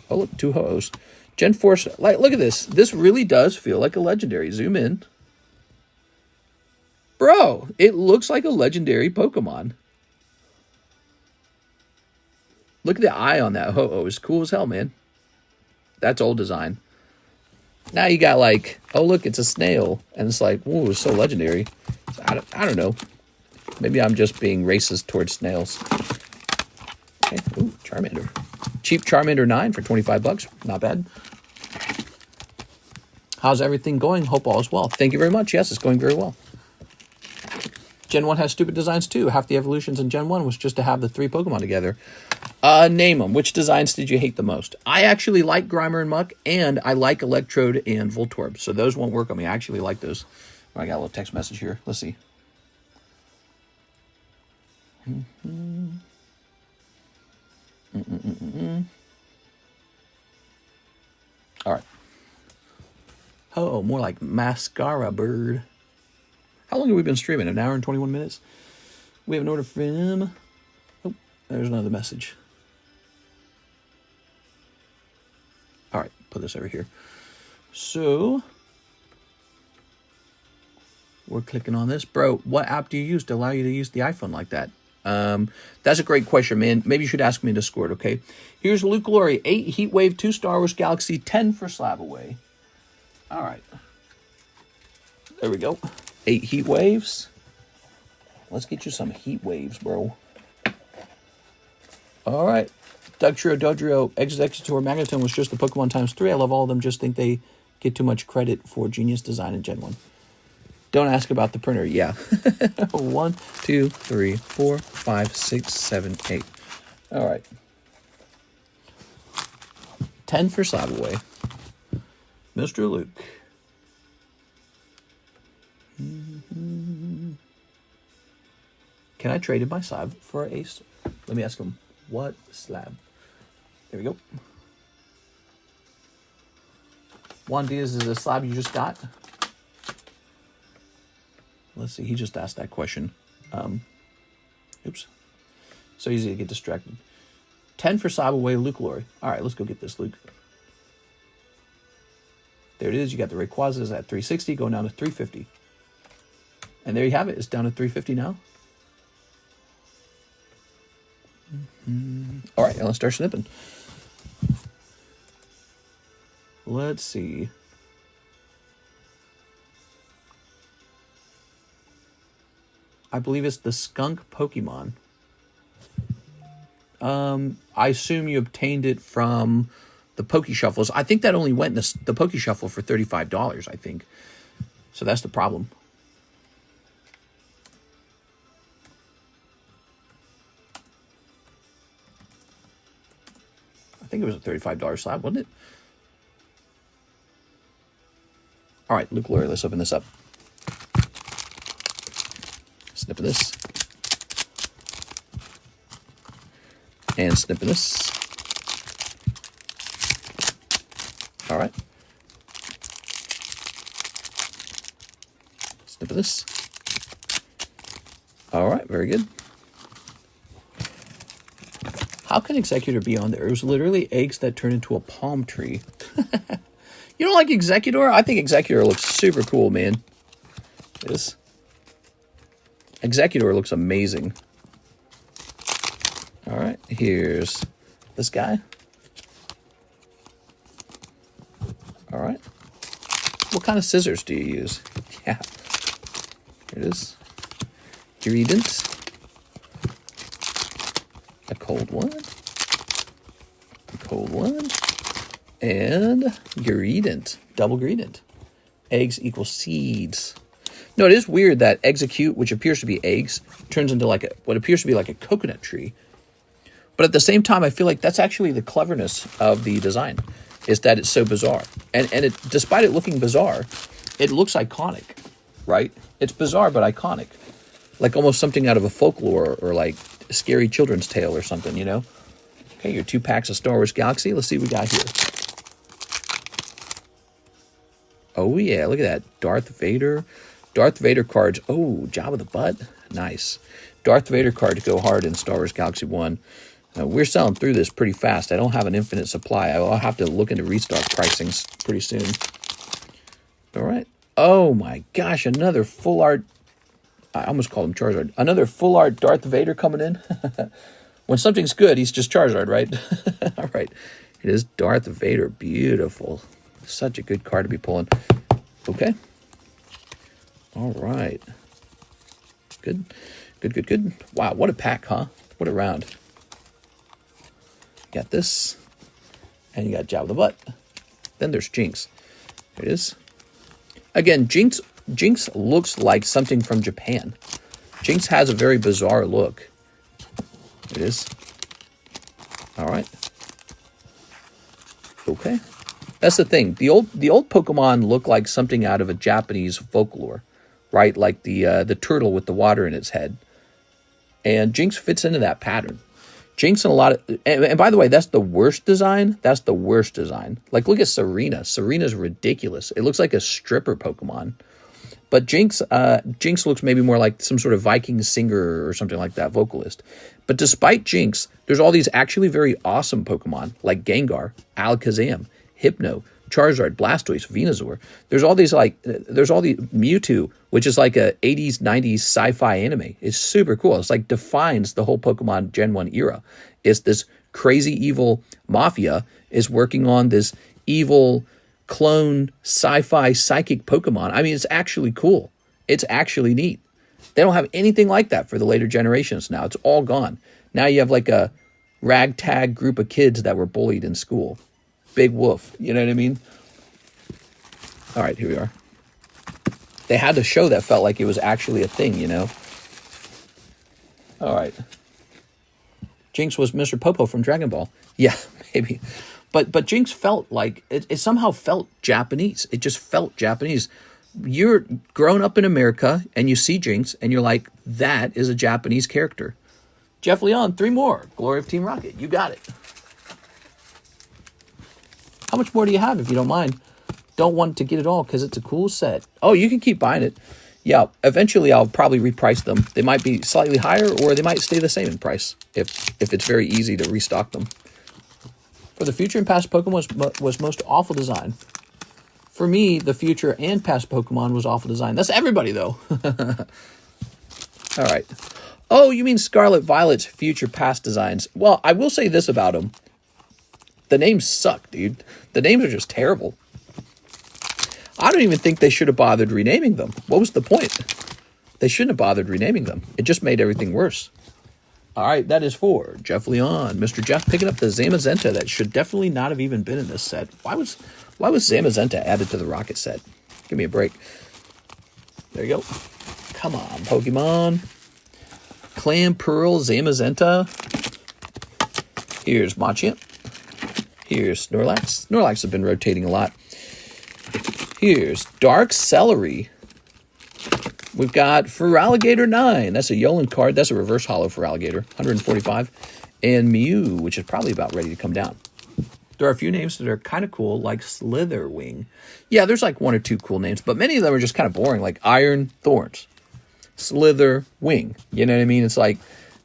Oh, look, 2 Ho-Ohs. Gen 4, like, look at this. This really does feel like a legendary. Zoom in. Bro, it looks like a legendary Pokemon. Look at the eye on that Ho-Oh. It's cool as hell, man. That's old design. Now you got like, oh, look, it's a snail. And it's like, whoa, it's so legendary. So I don't know. Maybe I'm just being racist towards snails. Okay. Ooh, Charmander. Cheap Charmander 9 for 25 bucks. Not bad. How's everything going? Hope all is well. Thank you very much. Yes, it's going very well. Gen 1 has stupid designs too. Half the evolutions in Gen 1 was just to have the 3 Pokemon together. Name them. Which designs did you hate the most? I actually like Grimer and Muck, and I like Electrode and Voltorb. So those won't work on me. I actually like those. Oh, I got a little text message here. Let's see. All right. Oh, more like Mascara Bird. How long have we been streaming? An hour and 21 minutes? We have an order from... Oh, there's another message. All right, put this over here. So, we're clicking on this. Bro, what app do you use to allow you to use the iPhone like that? That's a great question, man. Maybe you should ask me in Discord, okay? Here's Luke Laurie. 8 Heatwave, 2 Star Wars Galaxy, 10 for Slab Away. All right. There we go. 8 heat waves. Let's get you some heat waves, bro. All right. Dugtrio, Dodrio, Executor, Magneton was just the Pokemon times 3. I love all of them. Just think they get too much credit for genius design in Gen 1. Don't ask about the printer. Yeah. 1, 2, 3, 4, 5, 6, 7, 8. All right. 10 for Slab Away. Mr. Luke. Can I trade in my slab for an ace? Let me ask him. What slab? There we go. Juan Diaz is a slab you just got. Let's see. He just asked that question. Oops. So easy to get distracted. 10 for slab away, Luke Laurie. All right, let's go get this, Luke. There it is. You got the Rayquazas at 360 going down to 350. And there you have it. It's down to 350 now. All right, now let's start snipping. Let's see. I believe it's the skunk Pokemon. I assume you obtained it from the Pokeshuffles. I think that only went in the Pokeshuffle for $35, I think. So that's the problem. I think it was a $35 slab, wasn't it? All right, Luke Laurie, let's open this up. Snip of this. And snip of this. All right. Snip of this. All right, very good. How can Executor be on there? It was literally eggs that turned into a palm tree. You don't like Executor? I think Executor looks super cool, man. This Executor looks amazing. All right, here's this guy. All right. What kind of scissors do you use? Yeah. Here it is. Greedent. A cold one. A cold one. And Greedent. Double Greedent. Eggs equal seeds. No, it is weird that Execute, which appears to be eggs, turns into like what appears to be like a coconut tree. But at the same time, I feel like that's actually the cleverness of the design, is that it's so bizarre. And despite it looking bizarre, it looks iconic, right? It's bizarre but iconic. Like almost something out of a folklore or like a scary children's tale or something, you know? Okay, your 2 packs of Star Wars Galaxy. Let's see what we got here. Oh, yeah, look at that. Darth Vader. Darth Vader cards. Oh, Jabba the Butt. Nice. Darth Vader cards go hard in Star Wars Galaxy 1. We're selling through this pretty fast. I don't have an infinite supply. I'll have to look into restock pricings pretty soon. All right. Oh, my gosh. Another full art. I almost called him Charizard. Another full art Darth Vader coming in. When something's good, he's just Charizard, right? All right. It is Darth Vader. Beautiful. Such a good card to be pulling. Okay. All right. Good. Good, good, good. Wow, what a pack, huh? What a round. You got this. And you got Jab the Butt. Then there's Jinx. There it is. Again, Jinx looks like something from Japan. Jinx has a very bizarre look. There it is. All right. Okay. That's the thing. The old Pokemon look like something out of a Japanese folklore, right? Like the turtle with the water in its head. And Jinx fits into that pattern. Jinx and a lot of... And by the way, that's the worst design. That's the worst design. Like, look at Serena. Serena's ridiculous. It looks like a stripper Pokemon. But Jinx looks maybe more like some sort of Viking singer or something like that, vocalist. But despite Jinx, there's all these actually very awesome Pokemon, like Gengar, Alakazam, Hypno, Charizard, Blastoise, Venusaur. There's all these Mewtwo, which is like a 80s, 90s sci-fi anime. It's super cool. It's like defines the whole Pokemon Gen 1 era. It's this crazy evil mafia is working on this evil clone sci-fi psychic Pokemon. I mean, it's actually cool. It's actually neat. They don't have anything like that for the later generations now. It's all gone. Now you have like a ragtag group of kids that were bullied in school. Big woof. You know what I mean? All right, here we are. They had a show that felt like it was actually a thing, you know? All right. Jinx was Mr. Popo from Dragon Ball. Yeah, maybe. But Jinx felt like, it somehow felt Japanese. It just felt Japanese. You're grown up in America, and you see Jinx, and you're like, that is a Japanese character. Jeff Leon, 3 more. Glory of Team Rocket. You got it. How much more do you have, if you don't mind? Don't want to get it all because it's a cool set. Oh, you can keep buying it. Yeah, eventually I'll probably reprice them. They might be slightly higher, or they might stay the same in price if it's very easy to restock them. For the future and past Pokemon was most awful design. For me, the future and past Pokemon was awful design. That's everybody, though. All right. Oh, you mean Scarlet Violet's future past designs. Well, I will say this about them. The names suck, dude. The names are just terrible. I don't even think they should have bothered renaming them. What was the point? They shouldn't have bothered renaming them. It just made everything worse. All right, that is for Jeff Leon. Mr. Jeff picking up the Zamazenta that should definitely not have even been in this set. Why was Zamazenta added to the Rocket set? Give me a break. There you go. Come on, Pokemon. Clam Pearl, Zamazenta. Here's Machamp. Here's Snorlax. Snorlax have been rotating a lot. Here's Dark Celery. We've got Feraligatr 9. That's a Yolan card. That's a reverse holo Feraligatr. 145. And Mew, which is probably about ready to come down. There are a few names that are kind of cool, like Slitherwing. Yeah, there's like 1 or 2 cool names, but many of them are just kind of boring, like Iron Thorns. Slitherwing. You know what I mean? It's like,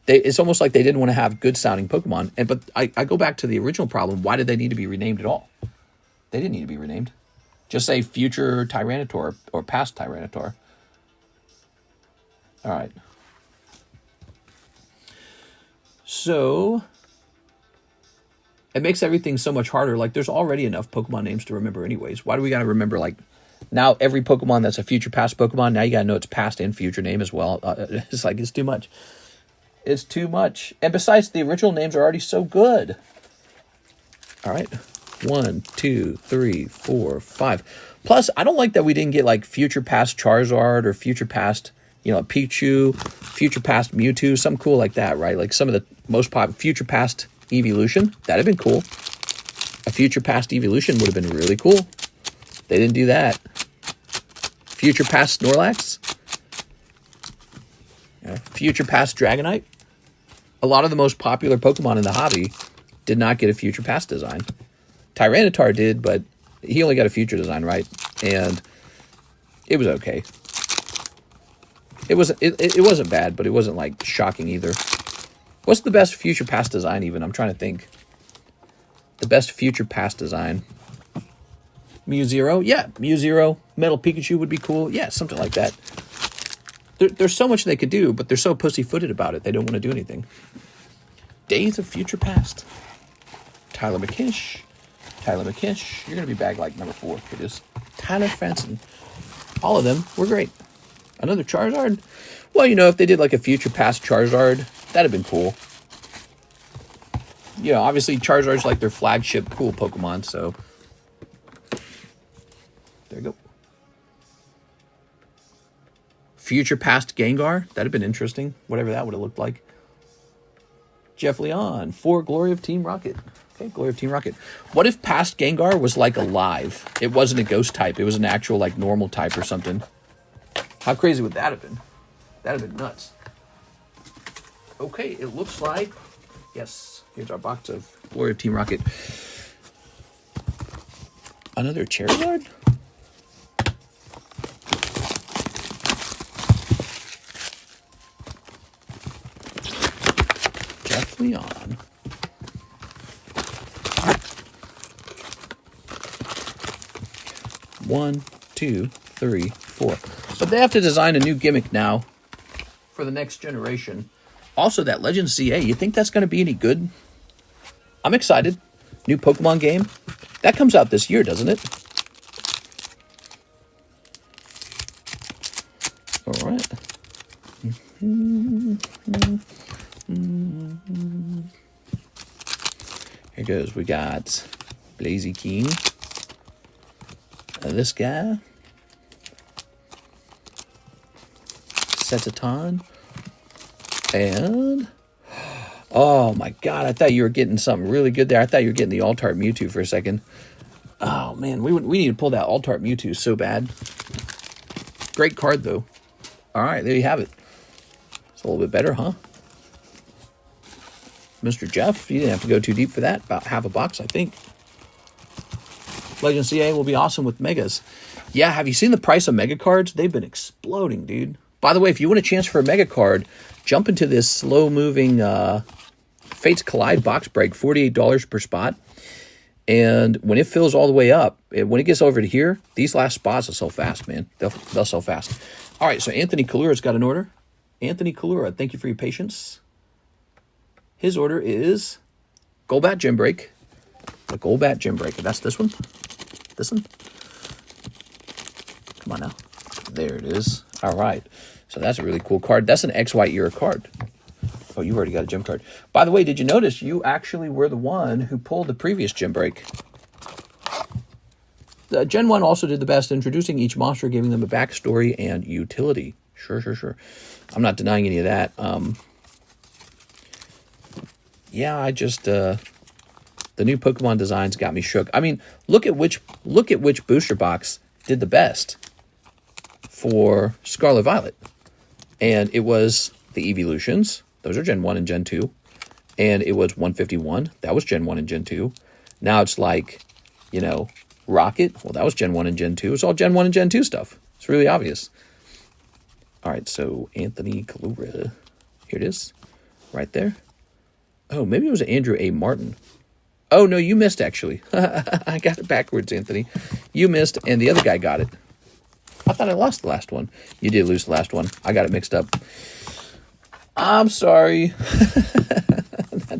it's almost like they didn't want to have good-sounding Pokemon. But I go back to the original problem. Why did they need to be renamed at all? They didn't need to be renamed. Just say future Tyranitar or past Tyranitar. All right. So, it makes everything so much harder. Like, there's already enough Pokemon names to remember anyways. Why do we got to remember, like, now every Pokemon that's a future past Pokemon, now you got to know its past and future name as well. It's like, it's too much. It's too much. And besides, the original names are already so good. All right. 1, 2, 3, 4, 5. Plus, I don't like that we didn't get like future past Charizard or future past, you know, Pichu, future past Mewtwo, something cool like that, right? Like some of the most popular future past Evolution. That'd have been cool. A future past Evolution would have been really cool. They didn't do that. Future past Snorlax. Future past Dragonite. A lot of the most popular Pokemon in the hobby did not get a future past design. Tyranitar did, but he only got a future design, right? And it was okay. It wasn't bad, but it wasn't like shocking either. What's the best future past design even? I'm trying to think. The best future past design. Mew Zero? Yeah, Mew Zero. Metal Pikachu would be cool. Yeah, something like that. There's so much they could do, but they're so pussy-footed about it. They don't want to do anything. Days of Future Past. Tyler McKish. Tyler McKish. You're going to be bag like number 4. It is Tyler Franson. All of them were great. Another Charizard? Well, you know, if they did like a Future Past Charizard, that'd have been cool. You know, obviously Charizard's like their flagship cool Pokemon, so there you go. Future Past Gengar, that'd have been interesting. Whatever that would have looked like. Jeff Leon for Glory of Team Rocket. Okay, Glory of Team Rocket. What if Past Gengar was like alive? It wasn't a ghost type. It was an actual like normal type or something. How crazy would that have been? That'd have been nuts. Okay, it looks like, yes, here's our box of Glory of Team Rocket. Another Charizard? Jeff Leon. One, two, three, four. But they have to design a new gimmick now for the next generation. Also, that Legend CA, you think that's going to be any good? I'm excited. New Pokemon game. That comes out this year, doesn't it? All right. Here goes. We got Blaziken. This guy. Setaton. And oh my god, I thought you were getting something really good there. I thought you were getting the Altart Mewtwo for a second. Oh man, we need to pull that Altart Mewtwo so bad. Great card though. All right, there you have it. It's a little bit better, huh? Mr. Jeff, you didn't have to go too deep for that. About half a box, I think. Legend CA will be awesome with megas. Yeah, have you seen the price of mega cards? They've been exploding, dude. By the way, if you want a chance for a mega card, jump into this slow-moving Fates Collide box break, $48 per spot. And when it fills all the way up, when it gets over to here, these last spots will sell fast, man. They'll sell fast. All right, so Anthony Kalura's got an order. Anthony Kalura, thank you for your patience. His order is Golbat Gym Break. The Golbat Gym Break. That's this one. This one. Come on now. There it is. All right. So that's a really cool card. That's an XY era card. Oh, you already got a gym card. By the way, did you notice you actually were the one who pulled the previous gym break? The Gen 1 also did the best, introducing each monster, giving them a backstory and utility. Sure. I'm not denying any of that. Yeah, I just the new Pokemon designs got me shook. I mean, look at which booster box did the best for Scarlet Violet. And it was the Evolutions. Those are Gen 1 and Gen 2. And it was 151. That was Gen 1 and Gen 2. Now it's like, you know, Rocket. Well, that was Gen 1 and Gen 2. It's all Gen 1 and Gen 2 stuff. It's really obvious. All right, so Anthony Kalura. Here it is. Right there. Oh, maybe it was Andrew A. Martin. Oh, no, you missed, actually. I got it backwards, Anthony. You missed, and the other guy got it. I thought I lost the last one. You did lose the last one. I got it mixed up. I'm sorry.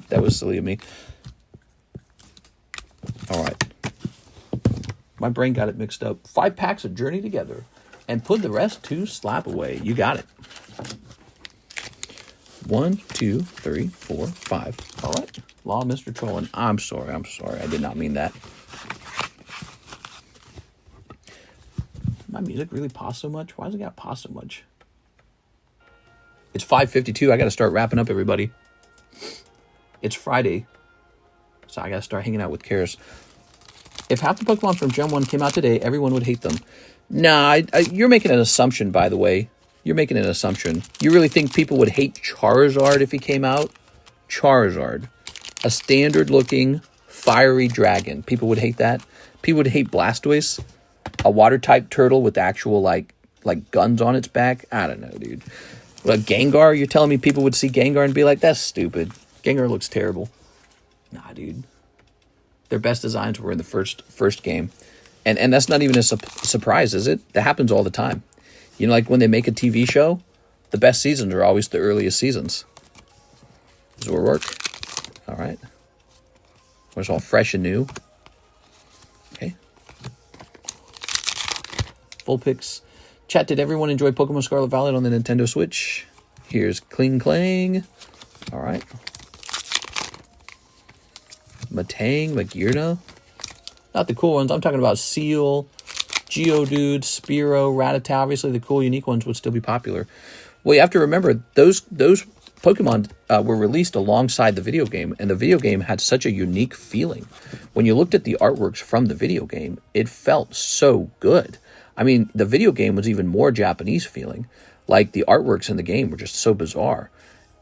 that was silly of me. All right. My brain got it mixed up. 5 packs of Journey Together. And put the rest to slap away. You got it. 1, 2, 3, 4, 5. All right. Law of Mr. Trolling. I'm sorry. I did not mean that. My music really paused so much? Why does it got paused so much? It's 5:52. I got to start wrapping up, everybody. It's Friday. So I got to start hanging out with Karis. If half the Pokemon from Gen 1 came out today, everyone would hate them. Nah, you're making an assumption, by the way. You're making an assumption. You really think people would hate Charizard if he came out? Charizard. A standard-looking, fiery dragon. People would hate that. People would hate Blastoise. A water-type turtle with actual, like guns on its back. I don't know, dude. But Gengar, you're telling me people would see Gengar and be like, that's stupid. Gengar looks terrible. Nah, dude. Their best designs were in the first game. And that's not even a surprise, is it? That happens all the time. You know, like when they make a TV show, the best seasons are always the earliest seasons. Does it work? All right. It's all fresh and new. Okay. Full picks. Chat, did everyone enjoy Pokemon Scarlet Violet on the Nintendo Switch? Here's Kling Clang. All right. Matang, Magearna. Not the cool ones. I'm talking about Seal, Geodude, Spearow, Rattata. Obviously, the cool, unique ones would still be popular. Well, you have to remember, those Pokemon were released alongside the video game, and the video game had such a unique feeling. When you looked at the artworks from the video game, it felt so good. I mean, the video game was even more Japanese feeling. Like, the artworks in the game were just so bizarre.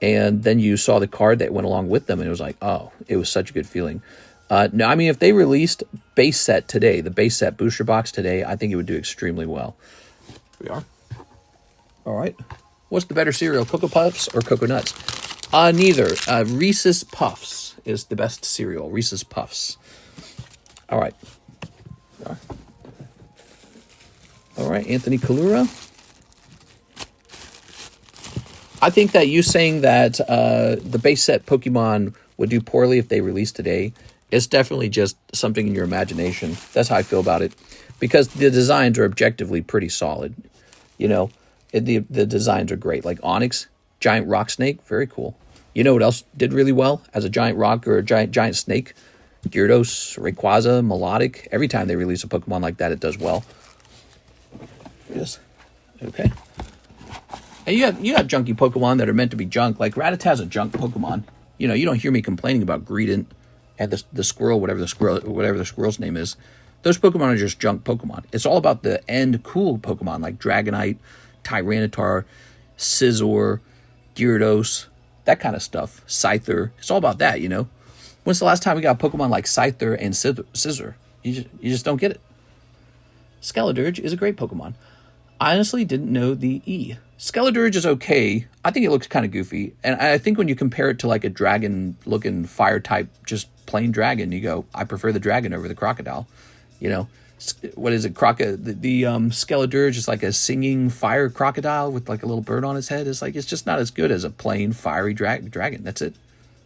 And then you saw the card that went along with them, and it was like, oh, it was such a good feeling. No, I mean, if they released base set today, the base set booster box today, I think it would do extremely well. Here we are. All right. What's the better cereal, Cocoa Puffs or Cocoa Nuts? Neither. Reese's Puffs is the best cereal. Reese's Puffs. All right. All right, Anthony Kalura. I think that you saying that the base set Pokemon would do poorly if they released today, it's definitely just something in your imagination. That's how I feel about it. Because the designs are objectively pretty solid. You know, the designs are great. Like Onix, giant rock snake, very cool. You know what else did really well as a giant rock or a giant snake? Gyarados, Rayquaza, Melodic. Every time they release a Pokemon like that, it does well. Yes. Okay. And you have junky Pokemon that are meant to be junk. Like Rattata's a junk Pokemon. You know, you don't hear me complaining about Greedent and the squirrel, whatever the squirrel's name is. Those Pokemon are just junk Pokemon. It's all about the end cool Pokemon like Dragonite, Tyranitar, Scizor, Gyarados, that kind of stuff. Scyther. It's all about that, you know. When's the last time we got a Pokemon like Scyther and Scizor? You just don't get it. Skeledirge is a great Pokemon. I honestly didn't know the E. Skeledirge is okay. I think it looks kind of goofy. And I think when you compare it to like a dragon-looking fire type, just plain dragon, you go, I prefer the dragon over the crocodile. You know, what is it? The Skeledirge is like a singing fire crocodile with like a little bird on its head. It's like, it's just not as good as a plain fiery dragon. That's it.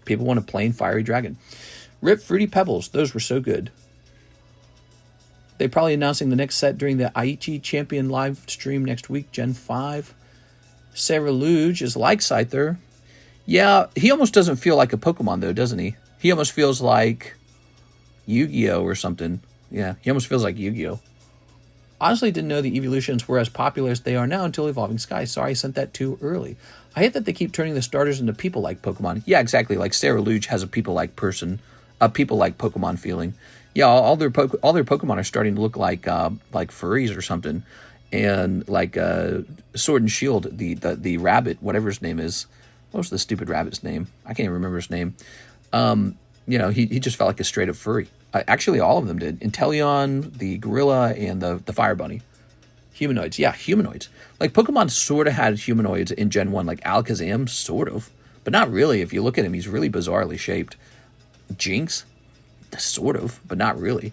People want a plain fiery dragon. Rip Fruity Pebbles. Those were so good. They're probably announcing the next set during the Aichi Champion live stream next week, Gen 5. Sarah Luge is like Scyther. Yeah, he almost doesn't feel like a Pokemon, though, doesn't he? He almost feels like Yu-Gi-Oh! Or something. Yeah, he almost feels like Yu-Gi-Oh! Honestly, didn't know the evolutions were as popular as they are now until Evolving Sky. Sorry I sent that too early. I hate that they keep turning the starters into people-like Pokemon. Yeah, exactly. Like Sarah Luge has a people-like Pokemon feeling. Yeah, all their Pokemon are starting to look like furries or something, and like Sword and Shield, the rabbit, whatever his name is. What was the stupid rabbit's name? I can't even remember his name. You know, he just felt like a straight up furry. Actually, all of them did. Inteleon, the gorilla, and the fire bunny. Humanoids, yeah, humanoids. Like Pokemon sort of had humanoids in Gen 1, like Alakazam, sort of, but not really. If you look at him, he's really bizarrely shaped. Jinx. Sort of, but not really.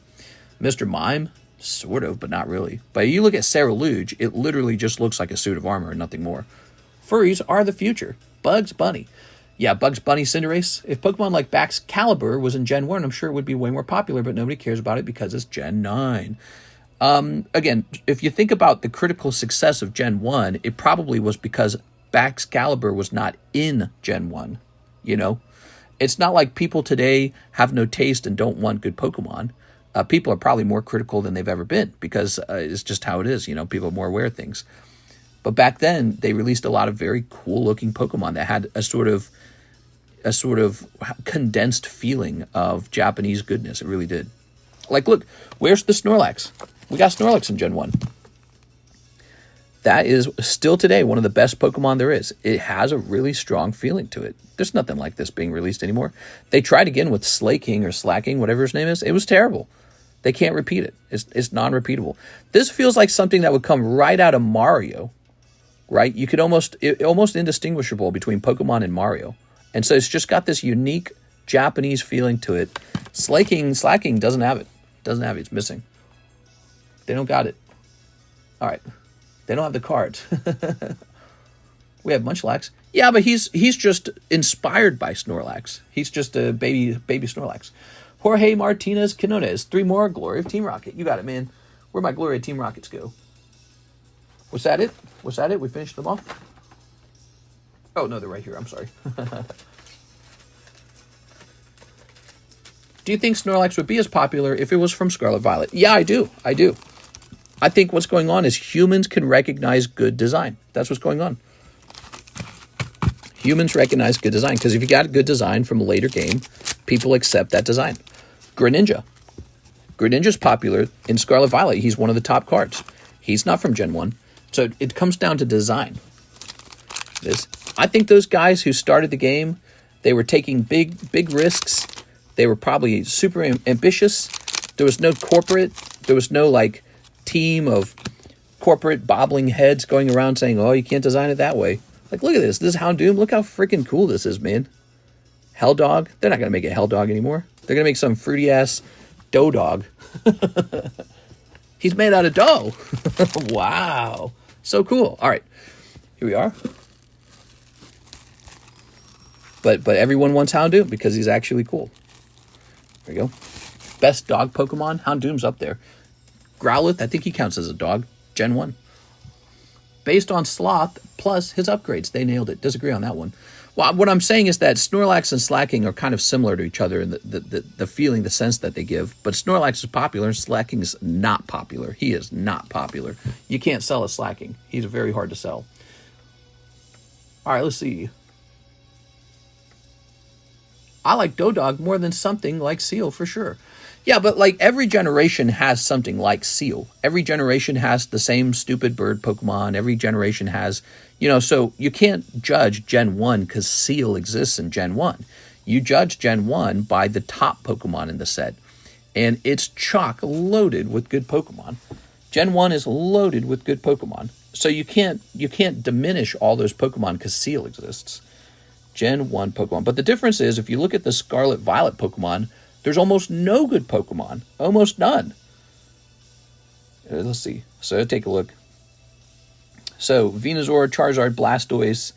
Mr. Mime, sort of, but not really. But you look at Sarah Luge, it literally just looks like a suit of armor and nothing more. Furries are the future. Bugs Bunny. Yeah, Bugs Bunny Cinderace. If Pokemon like Baxcalibur was in Gen 1, I'm sure it would be way more popular, but nobody cares about it because it's Gen 9. Again, if you think about the critical success of Gen 1, it probably was because Baxcalibur was not in Gen 1, you know? It's not like people today have no taste and don't want good Pokemon. People are probably more critical than they've ever been because it's just how it is. You know, people are more aware of things. But back then, they released a lot of very cool-looking Pokemon that had a sort of condensed feeling of Japanese goodness. It really did. Like, look, where's the Snorlax? We got Snorlax in Gen 1. That is still today one of the best Pokemon there is. It has a really strong feeling to it. There's nothing like this being released anymore. They tried again with Slaking or Slacking, whatever his name is. It was terrible. They can't repeat it. It's non-repeatable. This feels like something that would come right out of Mario, right? You could almost indistinguishable between Pokemon and Mario. And so it's just got this unique Japanese feeling to it. Slacking doesn't have it. It's missing. They don't got it. All right. They don't have the cards. We have Munchlax. Yeah, but he's just inspired by Snorlax. He's just a baby Snorlax. Jorge Martinez Quinones. 3 more. Glory of Team Rocket. You got it, man. Where'd my Glory of Team Rockets go? Was that it? Was that it? We finished them off? Oh, no, they're right here. I'm sorry. Do you think Snorlax would be as popular if it was from Scarlet Violet? Yeah, I do. I do. I think what's going on is humans can recognize good design. That's what's going on. Humans recognize good design, because if you got a good design from a later game, people accept that design. Greninja. Greninja's popular in Scarlet Violet. He's one of the top cards. He's not from Gen 1. So it comes down to design. I think those guys who started the game, they were taking big risks. They were probably super ambitious. There was no corporate. There was no like team of corporate bobbling heads going around saying, oh, you can't design it that way. Like, look at this. This is Houndoom. Look how freaking cool this is, man. Helldog. They're not going to make it Helldog anymore. They're going to make some fruity-ass dough dog. He's made out of dough. Wow. So cool. All right. Here we are. But everyone wants Houndoom because he's actually cool. There you go. Best dog Pokemon. Houndoom's up there. Growlithe, I think he counts as a dog. Gen 1. Based on Sloth plus his upgrades. They nailed it. Disagree on that one. Well, what I'm saying is that Snorlax and Slacking are kind of similar to each other in the feeling, the sense that they give. But Snorlax is popular and Slacking is not popular. He is not popular. You can't sell a Slacking. He's very hard to sell. All right, let's see. I like Dodog more than something like Seal for sure. Yeah, but like every generation has something like Seal. Every generation has the same stupid bird Pokemon. Every generation has, so you can't judge Gen 1 because Seal exists in Gen 1. You judge Gen 1 by the top Pokemon in the set. And it's chock loaded with good Pokemon. Gen 1 is loaded with good Pokemon. So you can't diminish all those Pokemon because Seal exists. Gen 1 Pokemon. But the difference is, if you look at the Scarlet Violet Pokemon, there's almost no good Pokemon. Almost none. Let's see. So take a look. So Venusaur, Charizard, Blastoise.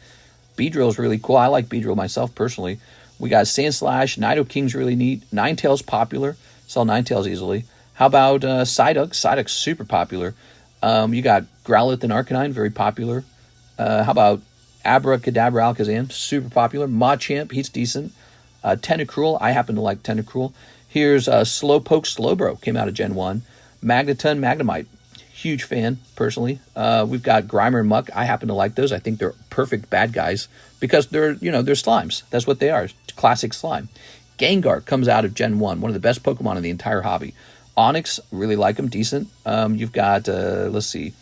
Beedrill's really cool. I like Beedrill myself personally. We got Sandslash. Nidoking's really neat. Ninetale's popular. Sell Ninetales easily. How about Psyduck? Psyduck's super popular. You got Growlithe and Arcanine, very popular. How about Abracadabra Alakazam? Super popular. Machamp, he's decent. Tentacruel, I happen to like Tentacruel. Here's Slowpoke Slowbro, came out of Gen 1. Magneton, Magnemite, huge fan, personally. We've got Grimer and Muck. I happen to like those. I think they're perfect bad guys because they're slimes. That's what they are, classic slime. Gengar comes out of Gen 1, one of the best Pokemon in the entire hobby. Onix, really like them, decent. You've got, let's see,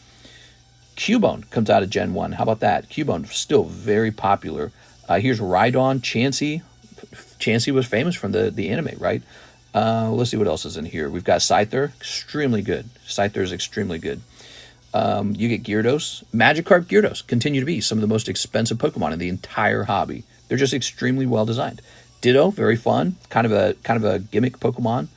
Cubone comes out of Gen 1. How about that? Cubone, still very popular. Here's Rhydon, Chansey. Chansey was famous from the anime, right? Let's see what else is in here. We've got Scyther, extremely good. Scyther is extremely good. You get Gyarados. Magikarp, Gyarados continue to be some of the most expensive Pokemon in the entire hobby. They're just extremely well designed. Ditto, very fun, kind of a gimmick Pokemon.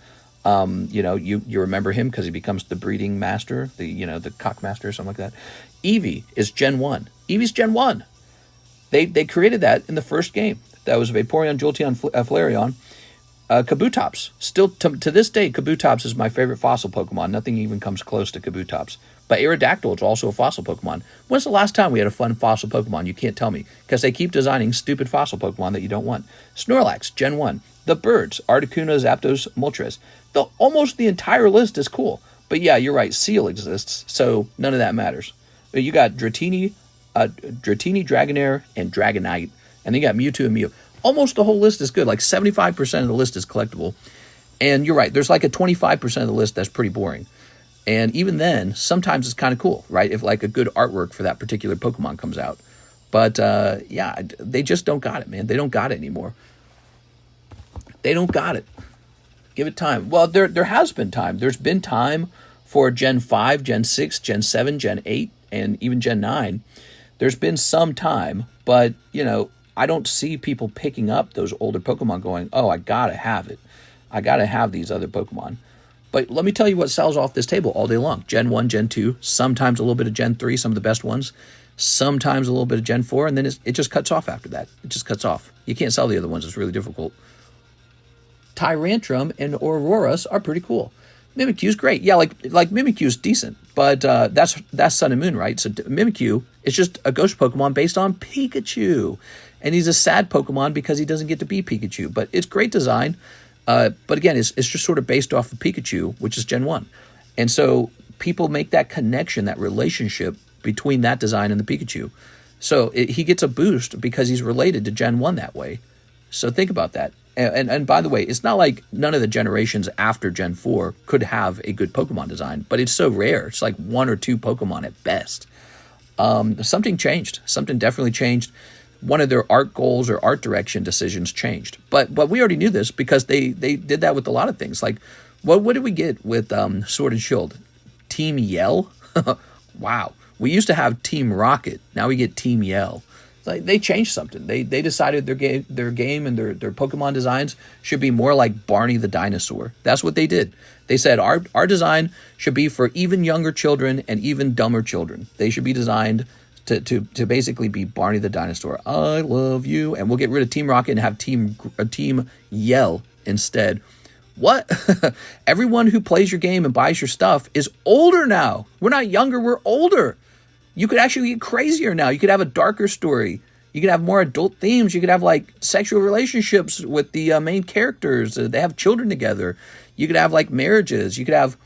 You remember him because he becomes the breeding master, the cock master or something like that. Eevee is Gen 1. Eevee's Gen 1. They created that in the first game. That was Vaporeon, Jolteon, Flareon. Kabutops. Still, to this day, Kabutops is my favorite fossil Pokemon. Nothing even comes close to Kabutops. But Aerodactyl is also a fossil Pokemon. When's the last time we had a fun fossil Pokemon? You can't tell me. Because they keep designing stupid fossil Pokemon that you don't want. Snorlax, Gen 1. The birds, Articuno, Zapdos, Moltres. Almost the entire list is cool. But yeah, you're right. Seal exists. So none of that matters. But you got Dratini, Dragonair, and Dragonite. And then you got Mewtwo and Mew. Almost the whole list is good. Like 75% of the list is collectible. And you're right. There's like a 25% of the list that's pretty boring. And even then, sometimes it's kind of cool, right? If like a good artwork for that particular Pokemon comes out. But yeah, they just don't got it, man. They don't got it anymore. They don't got it. Give it time. Well, there has been time. There's been time for Gen 5, Gen 6, Gen 7, Gen 8, and even Gen 9. There's been some time, but, I don't see people picking up those older Pokemon going, oh, I gotta have it. I gotta have these other Pokemon. But let me tell you what sells off this table all day long. Gen 1, Gen 2, sometimes a little bit of Gen 3, some of the best ones. sometimes a little bit of Gen 4, and then it just cuts off after that. It just cuts off. You can't sell the other ones. It's really difficult. Tyrantrum and Auroras are pretty cool. Mimikyu's great. Yeah, like Mimikyu's decent, but that's Sun and Moon, right? So Mimikyu is just a ghost Pokemon based on Pikachu, and he's a sad Pokemon because he doesn't get to be Pikachu. But it's great design. But again, it's just sort of based off of Pikachu, which is Gen 1. And so people make that connection, that relationship between that design and the Pikachu. So he gets a boost because he's related to Gen 1 that way. So think about that. And by the way, it's not like none of the generations after Gen 4 could have a good Pokemon design, but it's so rare. It's like 1 or 2 Pokemon at best. Something changed. Something definitely changed. One of their art goals or art direction decisions changed. But we already knew this because they did that with a lot of things. Like, what did we get with Sword and Shield? Team Yell? Wow. We used to have Team Rocket. Now we get Team Yell. Like, they changed something. They decided their game and their Pokemon designs should be more like Barney the dinosaur. That's what they did. They said our design should be for even younger children and even dumber children. They should be designed to basically be Barney the dinosaur. I love you, and we'll get rid of Team Rocket and have Team Yell instead. What? Everyone who plays your game and buys your stuff is older now. We're not younger. We're older. You could actually get crazier now. You could have a darker story. You could have more adult themes. You could have like sexual relationships with the main characters. They have children together. You could have like marriages. You could have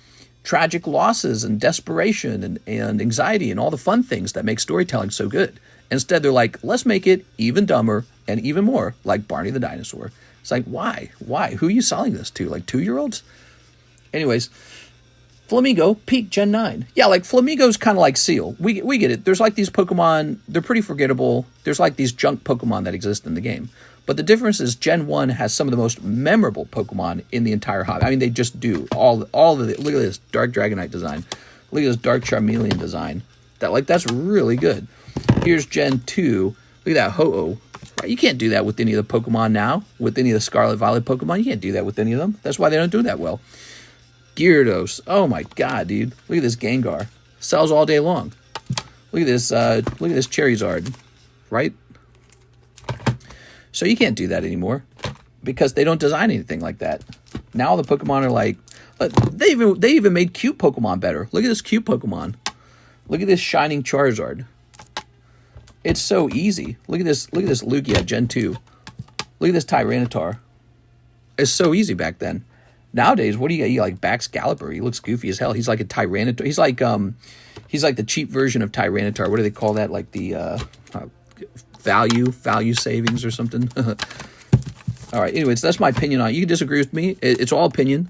tragic losses and desperation and anxiety and all the fun things that make storytelling so good. Instead, they're like, let's make it even dumber and even more like Barney the dinosaur. It's like, why? Why? Who are you selling this to? Like 2-year-olds? Anyways, Flamingo peaked Gen 9. Yeah, like Flamingo's kind of like Seal. We get it. There's like these Pokemon, they're pretty forgettable. There's like these junk Pokemon that exist in the game. But the difference is Gen 1 has some of the most memorable Pokemon in the entire hobby. I mean, they just do. All of it. Look at this Dark Dragonite design. Look at this Dark Charmeleon design. That's really good. Here's Gen 2. Look at that Ho-Oh. Right? You can't do that with any of the Pokemon now. With any of the Scarlet Violet Pokemon. You can't do that with any of them. That's why they don't do that well. Gyarados. Oh my god, dude. Look at this Gengar. Sells all day long. Look at this Charizard. Right? So you can't do that anymore because they don't design anything like that. Now the Pokemon are like, they even made cute Pokemon better. Look at this cute Pokemon. Look at this shining Charizard. It's so easy. Look at this Lugia Gen 2. Look at this Tyranitar. It's so easy back then. Nowadays, what do you get? You like Bax Galloper. He looks goofy as hell. He's like a Tyranitar. He's like the cheap version of Tyranitar. What do they call that? Like the value savings or something. All right. Anyways, that's my opinion on it. You can disagree with me. It's all opinion.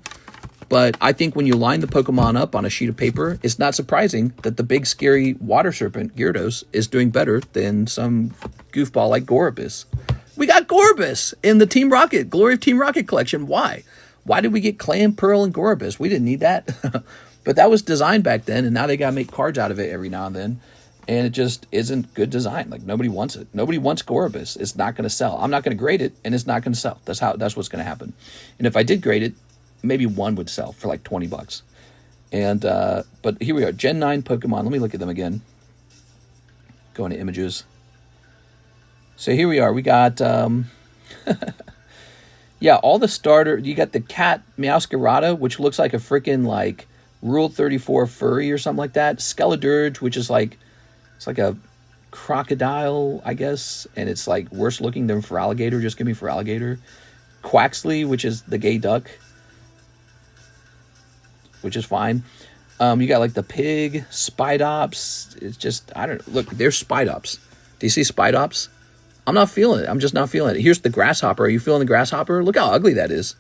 But I think when you line the Pokemon up on a sheet of paper, it's not surprising that the big scary water serpent Gyarados is doing better than some goofball like Gorobus. We got Gorobus in the Team Rocket, Glory of Team Rocket collection. Why? Why did we get Clam, Pearl, and Gorobus? We didn't need that. But that was designed back then, and now they got to make cards out of it every now and then. And it just isn't good design. Like, nobody wants it. Nobody wants Gorobus. It's not going to sell. I'm not going to grade it, and it's not going to sell. That's what's going to happen. And if I did grade it, maybe one would sell for like $20. And but here we are, Gen 9 Pokemon. Let me look at them again. Go into images. So here we are. We got yeah, all the starter. You got the cat Meowscarada, which looks like a freaking like Rule 34 furry or something like that. Skeledirge, which is like, it's like a crocodile, I guess, and it's like worse looking than Feraligatr. Just give me Feraligatr. Quaxley, which is the gay duck, which is fine. You got like the pig, Spidops. It's just, I don't know. Look, there's Spidops. Do you see Spidops? I'm not feeling it. I'm just not feeling it. Here's the Grasshopper. Are you feeling the Grasshopper? Look how ugly that is.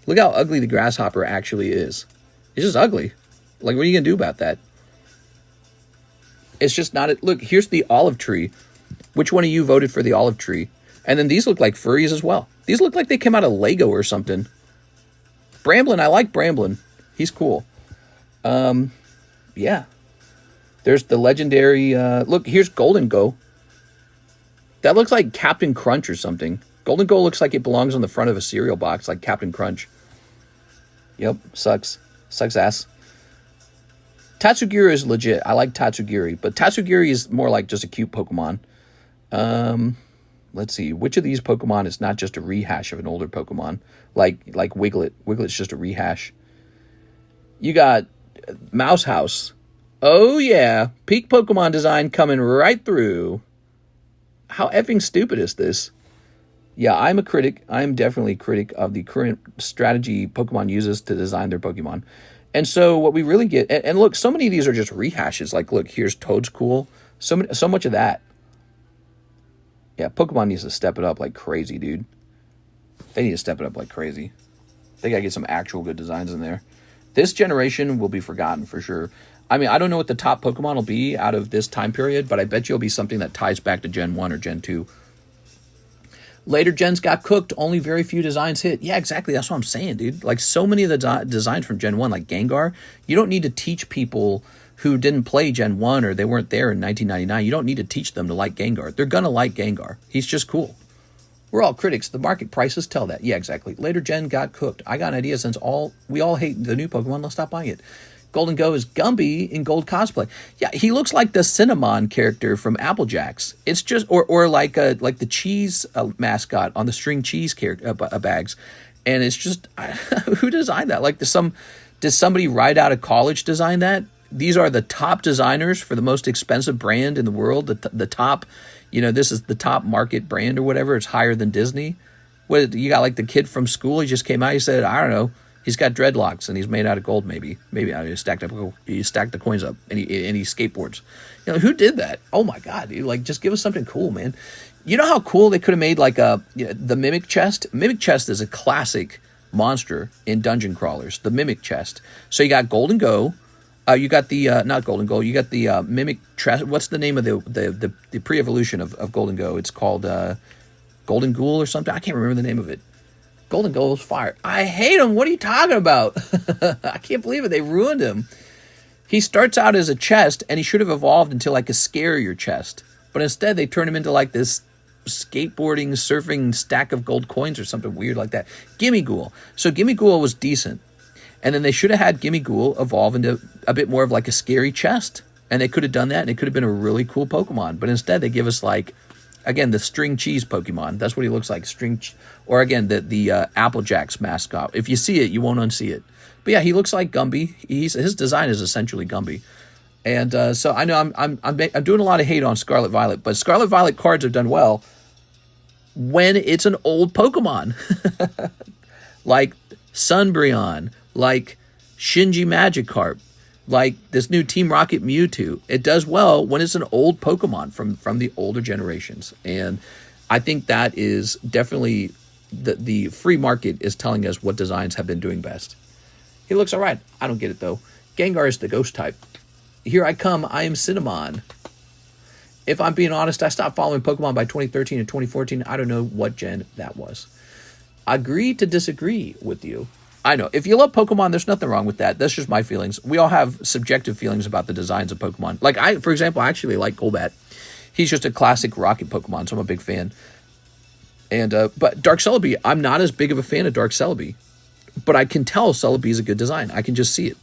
Look how ugly the Grasshopper actually is. It's just ugly. Like, what are you going to do about that? It's just not it. Look, here's the Olive Tree. Which one of you voted for the Olive Tree? And then these look like furries as well. These look like they came out of Lego or something. Bramblin, I like Bramblin. He's cool. Yeah. There's the legendary, look, here's Golden Go. That looks like Captain Crunch or something. Golden Go looks like it belongs on the front of a cereal box, like Captain Crunch. Yep, sucks. Sucks ass. Tatsugiri is legit. I like Tatsugiri, but Tatsugiri is more like just a cute Pokemon. Let's see. Which of these Pokemon is not just a rehash of an older Pokemon? Like Wiglet. Wiglet's just a rehash. You got Mouse House. Oh, yeah. Peak Pokemon design coming right through. How effing stupid is this? Yeah, I'm a critic. I'm definitely a critic of the current strategy Pokemon uses to design their Pokemon. And so what we really get... And look, so many of these are just rehashes. Like, look, here's Toadstool. So much of that. Yeah, Pokemon needs to step it up like crazy, dude. They need to step it up like crazy. They gotta get some actual good designs in there. This generation will be forgotten for sure. I mean, I don't know what the top Pokemon will be out of this time period, but I bet you it'll be something that ties back to Gen 1 or Gen 2. Later gens got cooked. Only very few designs hit. Yeah, exactly. That's what I'm saying, dude. Like, so many of the designs from Gen 1, like Gengar, you don't need to teach people who didn't play Gen 1 or they weren't there in 1999. You don't need to teach them to like Gengar. They're going to like Gengar. He's just cool. We're all critics. The market prices tell that. Yeah, exactly. Later gen got cooked. I got an idea since we all hate the new Pokemon. Let's stop buying it. Golden Go is Gumby in gold cosplay. Yeah, he looks like the Cinnamon character from Applejacks. It's just, or like the cheese mascot on the string cheese bags. And it's just, who designed that? Like, did somebody right out of college design that? These are the top designers for the most expensive brand in the world. The top, this is the top market brand or whatever. It's higher than Disney. What, you got like the kid from school? He just came out. He said, I don't know. He's got dreadlocks and he's made out of gold. Maybe I stacked the coins up and he skateboards. Who did that? Oh my God, dude! Like, just give us something cool, man. You know how cool they could have made like the Mimic Chest. Mimic Chest is a classic monster in dungeon crawlers. The Mimic Chest. So you got Golden Go. You got the not Golden Go. You got the Mimic Chest. What's the name of the pre-evolution of Golden Go? It's called Golden Ghoul or something. I can't remember the name of it. Golden Go is fire. I hate him. What are you talking about? I can't believe it. They ruined him. He starts out as a chest, and he should have evolved into like a scarier chest. But instead, they turn him into like this skateboarding, surfing stack of gold coins or something weird like that. Gimme Ghoul. So Gimme Ghoul was decent. And then they should have had Gimme Ghoul evolve into a bit more of like a scary chest. And they could have done that, and it could have been a really cool Pokemon. But instead, they give us like, again, the string cheese Pokemon. That's what he looks like. Or again, the Applejacks mascot. If you see it, you won't unsee it. But yeah, he looks like Gumby. His design is essentially Gumby. And so I know I'm doing a lot of hate on Scarlet Violet, but Scarlet Violet cards have done well when it's an old Pokemon. Like Sunbreon, like Shinji Magikarp, like this new Team Rocket Mewtwo. It does well when it's an old Pokemon from the older generations. And I think that is definitely the free market is telling us what designs have been doing best. He looks all right. I don't get it, though. Gengar is the ghost type. Here I come. I am Cinnamon. If I'm being honest, I stopped following Pokemon by 2013 and 2014. I don't know what gen that was. Agree to disagree with you. I know. If you love Pokemon, there's nothing wrong with that. That's just my feelings. We all have subjective feelings about the designs of Pokemon. Like, for example, I actually like Golbat. He's just a classic rocket Pokemon, so I'm a big fan. And but Dark Celebi, I'm not as big of a fan of Dark Celebi. But I can tell Celebi is a good design. I can just see it.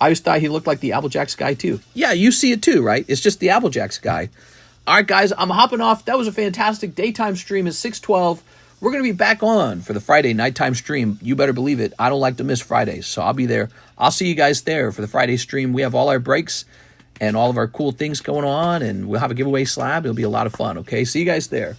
I always thought he looked like the Applejacks guy, too. Yeah, you see it, too, right? It's just the Applejacks guy. All right, guys, I'm hopping off. That was a fantastic daytime stream at 6:12. We're going to be back on for the Friday nighttime stream. You better believe it. I don't like to miss Fridays, so I'll be there. I'll see you guys there for the Friday stream. We have all our breaks and all of our cool things going on, and we'll have a giveaway slab. It'll be a lot of fun, okay? See you guys there.